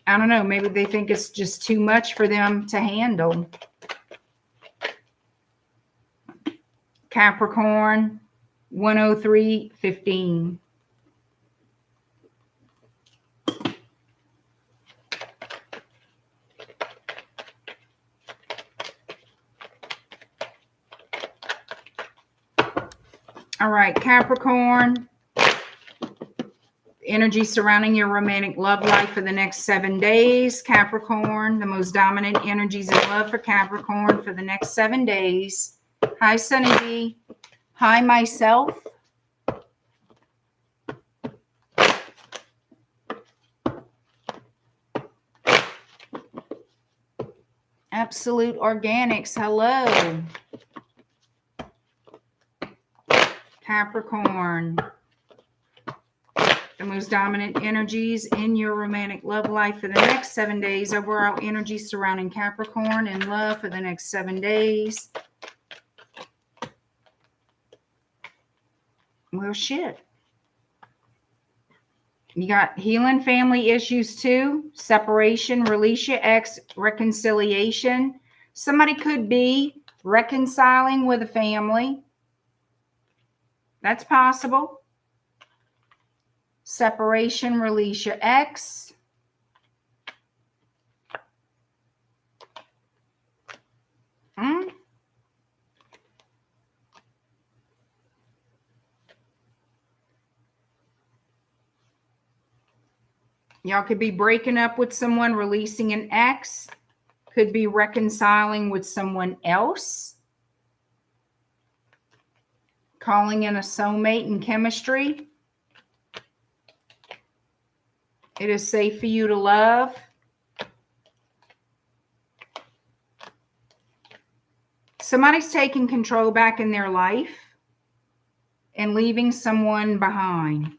I don't know, maybe they think it's just too much for them to handle. Capricorn, 103:15. All right, Capricorn. Energy surrounding your romantic love life for the next 7 days. Capricorn, the most dominant energies in love for Capricorn for the next 7 days. Hi, Sunny B. Hi, myself. Absolute Organics. Hello. Capricorn. The most dominant energies in your romantic love life for the next 7 days. Overall energy surrounding Capricorn and love for the next 7 days. Well, shit. You got healing family issues too. Separation, release your ex, reconciliation. Somebody could be reconciling with a family. That's possible. Separation, release your ex. Y'all could be breaking up with someone, releasing an ex. Could be reconciling with someone else. Calling in a soulmate in chemistry. It is safe for you to love. Somebody's taking control back in their life and leaving someone behind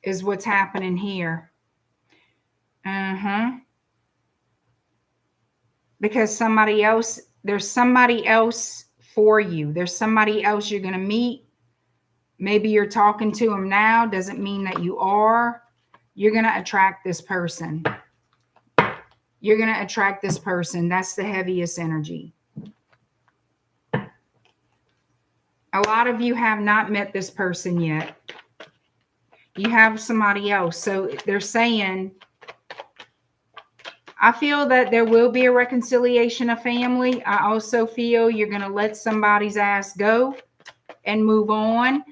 is what's happening here. Because somebody else, there's somebody else for you. There's somebody else you're going to meet. Maybe you're talking to them now. Doesn't mean that you are. You're going to attract this person. You're going to attract this person. That's the heaviest energy. A lot of you have not met this person yet. You have somebody else. So they're saying, I feel that there will be a reconciliation of family. I also feel you're going to let somebody's ass go and move on.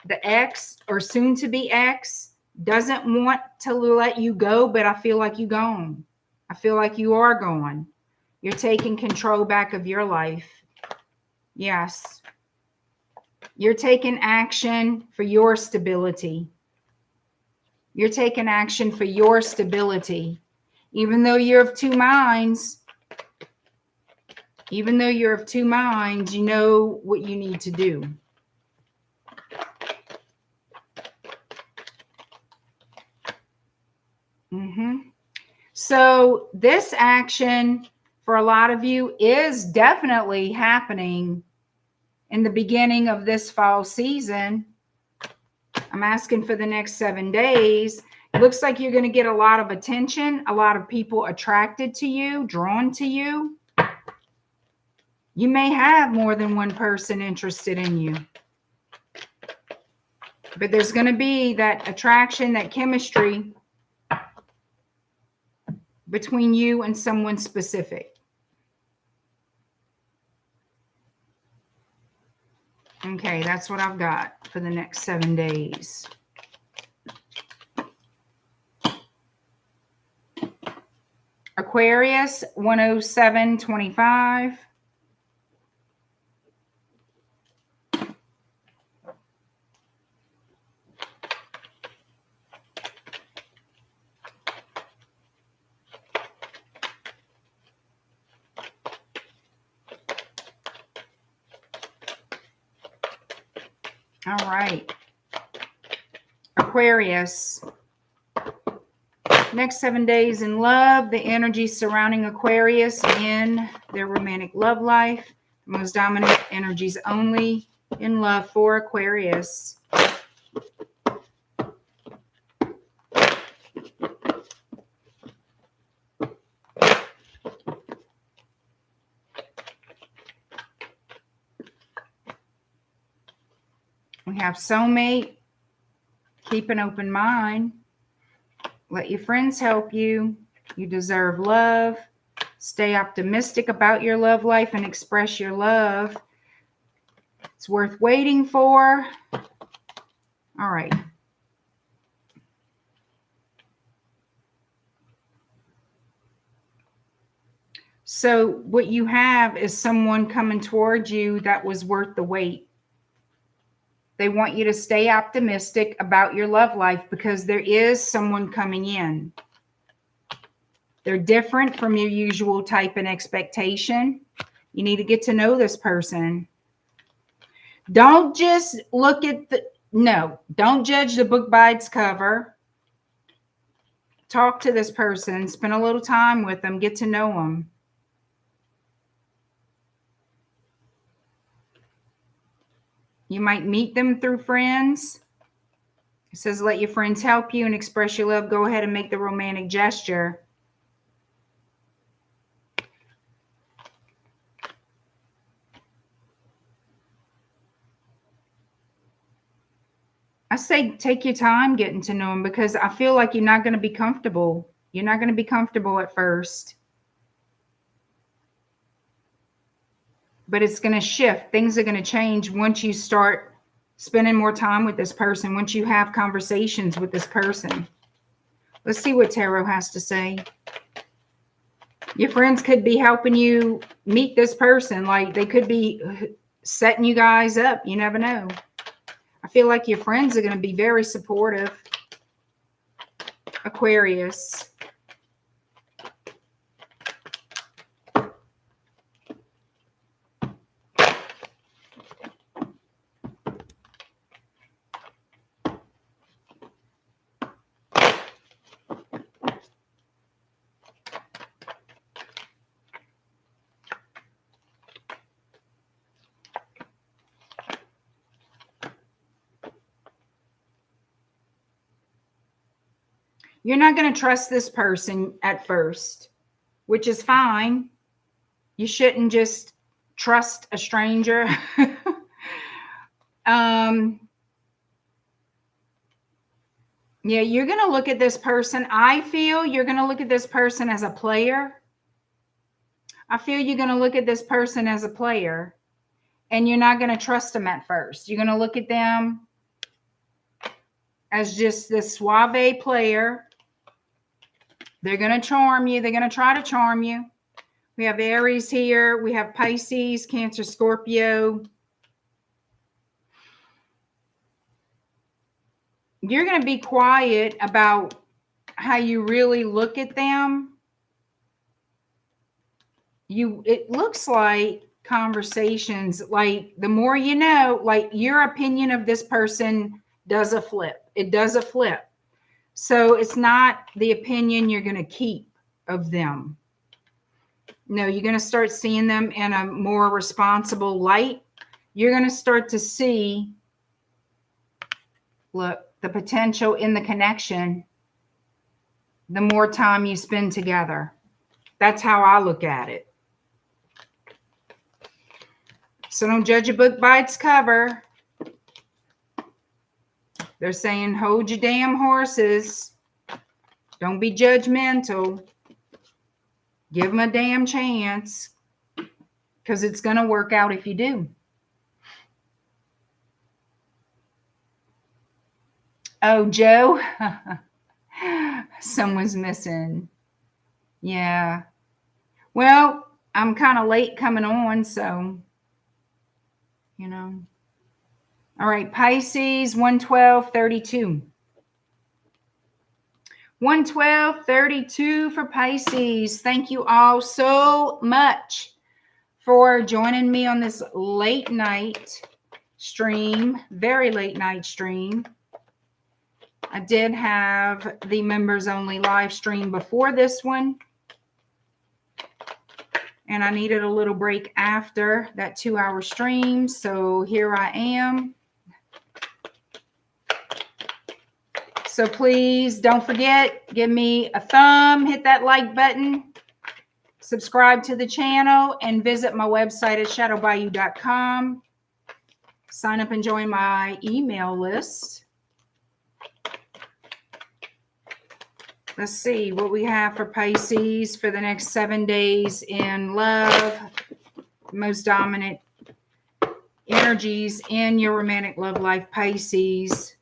The ex or soon to be ex doesn't want to let you go, but I feel like you're gone. I feel like you are gone. You're taking control back of your life. Yes. You're taking action for your stability. You're taking action for your stability. Even though you're of two minds, you know what you need to do. So this action for a lot of you is definitely happening in the beginning of this fall season. I'm asking for the next 7 days. It looks like you're going to get a lot of attention, a lot of people attracted to you, drawn to you. You may have more than one person interested in you. But there's going to be that attraction, that chemistry between you and someone specific. Okay, that's what I've got for the next 7 days. Aquarius 10725. All right. Aquarius. Next 7 days in love, the energy surrounding Aquarius in their romantic love life. The most dominant energies only in love for Aquarius. We have soulmate. Keep an open mind. Let your friends help you. You deserve love. Stay optimistic about your love life and express your love. It's worth waiting for. All right. So what you have is someone coming towards you that was worth the wait. They want you to stay optimistic about your love life because there is someone coming in. They're different from your usual type and expectation. You need to get to know this person. Don't just look at don't judge the book by its cover. Talk to this person. Spend a little time with them. Get to know them. You might meet them through friends. It says, let your friends help you and express your love. Go ahead and make the romantic gesture. I say take your time getting to know them because I feel like you're not going to be comfortable. You're not going to be comfortable at first. But it's going to shift. Things are going to change once you start spending more time with this person, once you have conversations with this person. Let's see what Tarot has to say. Your friends could be helping you meet this person. Like they could be setting you guys up. You never know. I feel like your friends are going to be very supportive. Aquarius. You're not going to trust this person at first, which is fine. You shouldn't just trust a stranger. Yeah, you're going to look at this person. I feel you're going to look at this person as a player. I feel you're going to look at this person as a player, and you're not going to trust them at first. You're going to look at them as just this suave player. They're going to charm you. They're going to try to charm you. We have Aries here. We have Pisces, Cancer, Scorpio. You're going to be quiet about how you really look at them. It looks like conversations, like the more you know, like your opinion of this person does a flip. It does a flip. So it's not the opinion you're going to keep of them. No, you're going to start seeing them in a more responsible light. You're going to start to see, look, the potential in the connection the more time you spend together. That's how I look at it. So don't judge a book by its cover. They're saying, hold your damn horses. Don't be judgmental. Give them a damn chance, because it's going to work out if you do. Oh, Joe. Someone's missing. Yeah. Well, I'm kind of late coming on, so, you know. All right, Pisces, 112.32. 112.32 for Pisces. Thank you all so much for joining me on this late night stream, very late night stream. I did have the members only live stream before this one, and I needed a little break after that 2-hour stream. So here I am. So please don't forget, give me a thumb, hit that like button, subscribe to the channel, and visit my website at shadowbayou.com. Sign up and join my email list. Let's see what we have for Pisces for the next 7 days in love. Most dominant energies in your romantic love life, Pisces.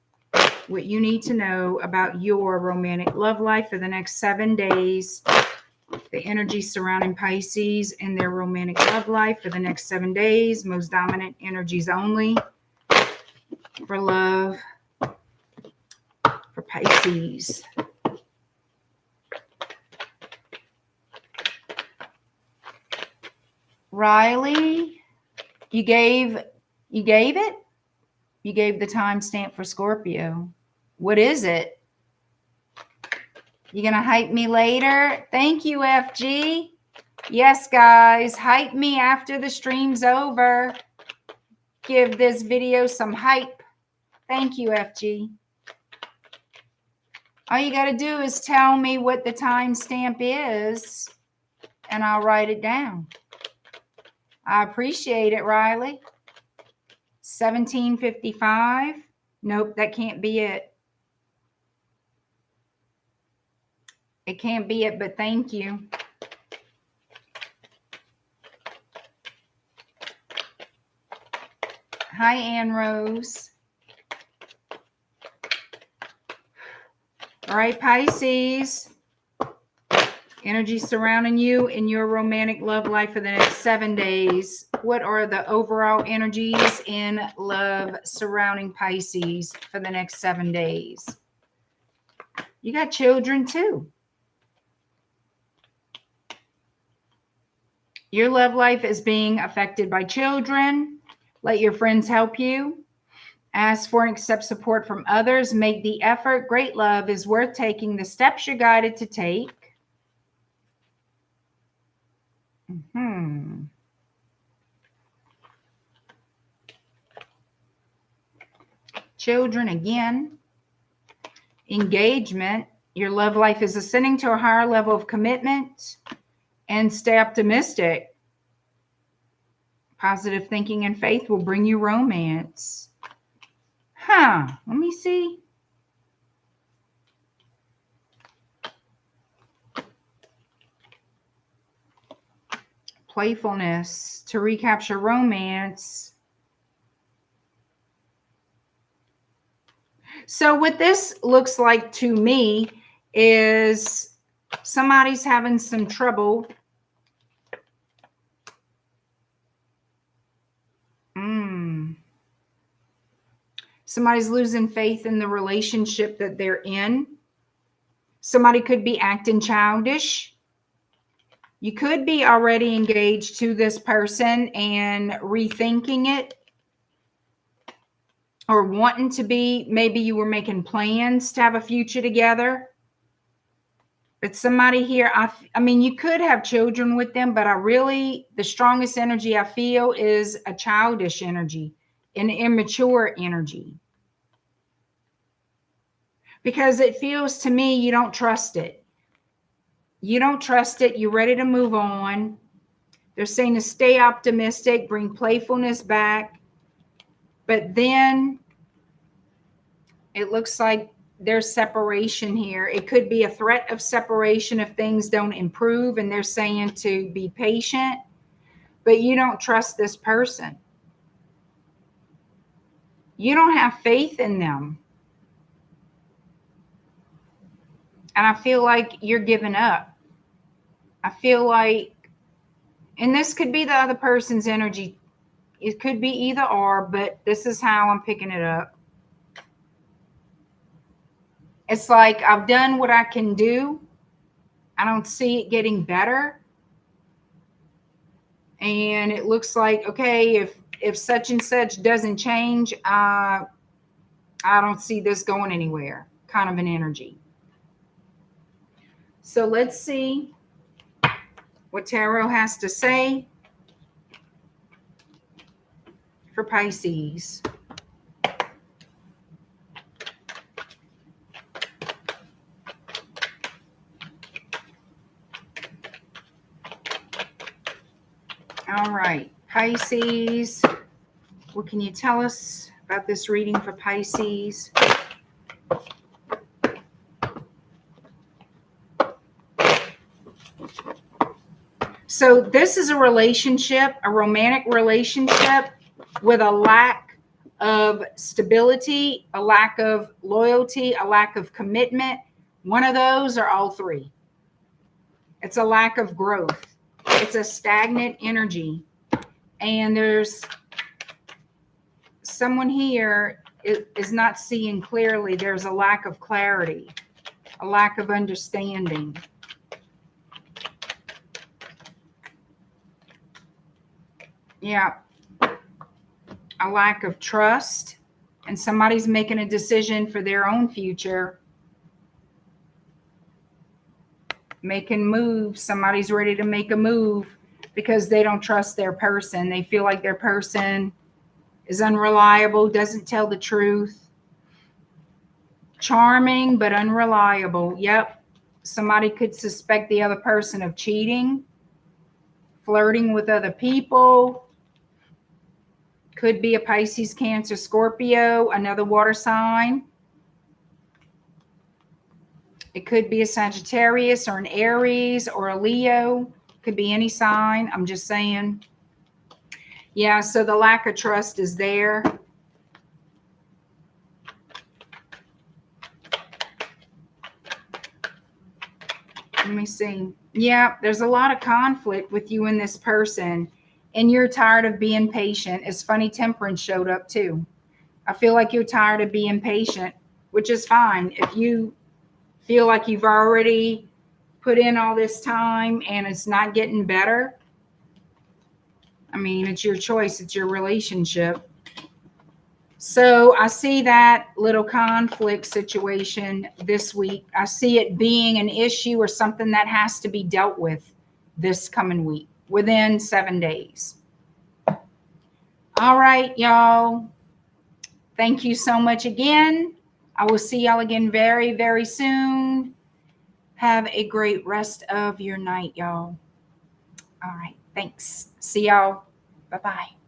What you need to know about your romantic love life for the next 7 days. The energy surrounding Pisces and their romantic love life for the next 7 days. Most dominant energies only for love for Pisces. Riley, you gave it? You gave the timestamp for Scorpio. What is it? You gonna hype me later? Thank you, FG. Yes, guys, hype me after the stream's over. Give this video some hype. Thank you, FG. All you got to do is tell me what the timestamp is, and I'll write it down. I appreciate it, Riley. 1755. Nope, that can't be it. It can't be it, but thank you. Hi, Ann Rose. All right, Pisces. Energy surrounding you in your romantic love life for the next 7 days. What are the overall energies in love surrounding Pisces for the next 7 days? You got children too. Your love life is being affected by children. Let your friends help you. Ask for and accept support from others. Make the effort. Great love is worth taking the steps you're guided to take. Children again. Engagement. Your love life is ascending to a higher level of commitment. And stay optimistic. Positive thinking and faith will bring you romance. Let me see. Playfulness to recapture romance. So what this looks like to me is somebody's having some trouble. Somebody's losing faith in the relationship that they're in. Somebody could be acting childish. You could be already engaged to this person and rethinking it, or wanting to be. Maybe you were making plans to have a future together. But somebody here, I mean, you could have children with them, but the strongest energy I feel is a childish energy, an immature energy. Because it feels to me you don't trust it. You don't trust it. You're ready to move on. They're saying to stay optimistic, bring playfulness back. But then it looks like there's separation here. It could be a threat of separation if things don't improve, and they're saying to be patient, but you don't trust this person. You don't have faith in them. And I feel like you're giving up. I feel like, and this could be the other person's energy. It could be either or, but this is how I'm picking it up. It's like I've done what I can do. I don't see it getting better. And it looks like, okay, if such and such doesn't change, I don't see this going anywhere, kind of an energy. So let's see what Tarot has to say for Pisces. All right, Pisces, what can you tell us about this reading for Pisces? So this is a relationship, a romantic relationship with a lack of stability, a lack of loyalty, a lack of commitment. One of those or all three. It's a lack of growth. It's a stagnant energy. And there's someone here is not seeing clearly. There's a lack of clarity, a lack of understanding. Yeah, a lack of trust, and somebody's making a decision for their own future, making moves. Somebody's ready to make a move because they don't trust their person. They feel like their person is unreliable, doesn't tell the truth. Charming, but unreliable. Yep. Somebody could suspect the other person of cheating, flirting with other people. Could be a Pisces, Cancer, Scorpio, another water sign. It could be a Sagittarius or an Aries or a Leo. Could be any sign. I'm just saying. Yeah, so the lack of trust is there. Let me see. Yeah, there's a lot of conflict with you and this person. And you're tired of being patient. It's funny, Temperance showed up too. I feel like you're tired of being patient, which is fine. If you feel like you've already put in all this time and it's not getting better, I mean, it's your choice. It's your relationship. So I see that little conflict situation this week. I see it being an issue or something that has to be dealt with this coming week within 7 days. All right, y'all. Thank you so much again. I will see y'all again very, very soon. Have a great rest of your night, y'all. All right. Thanks. See y'all. Bye-bye.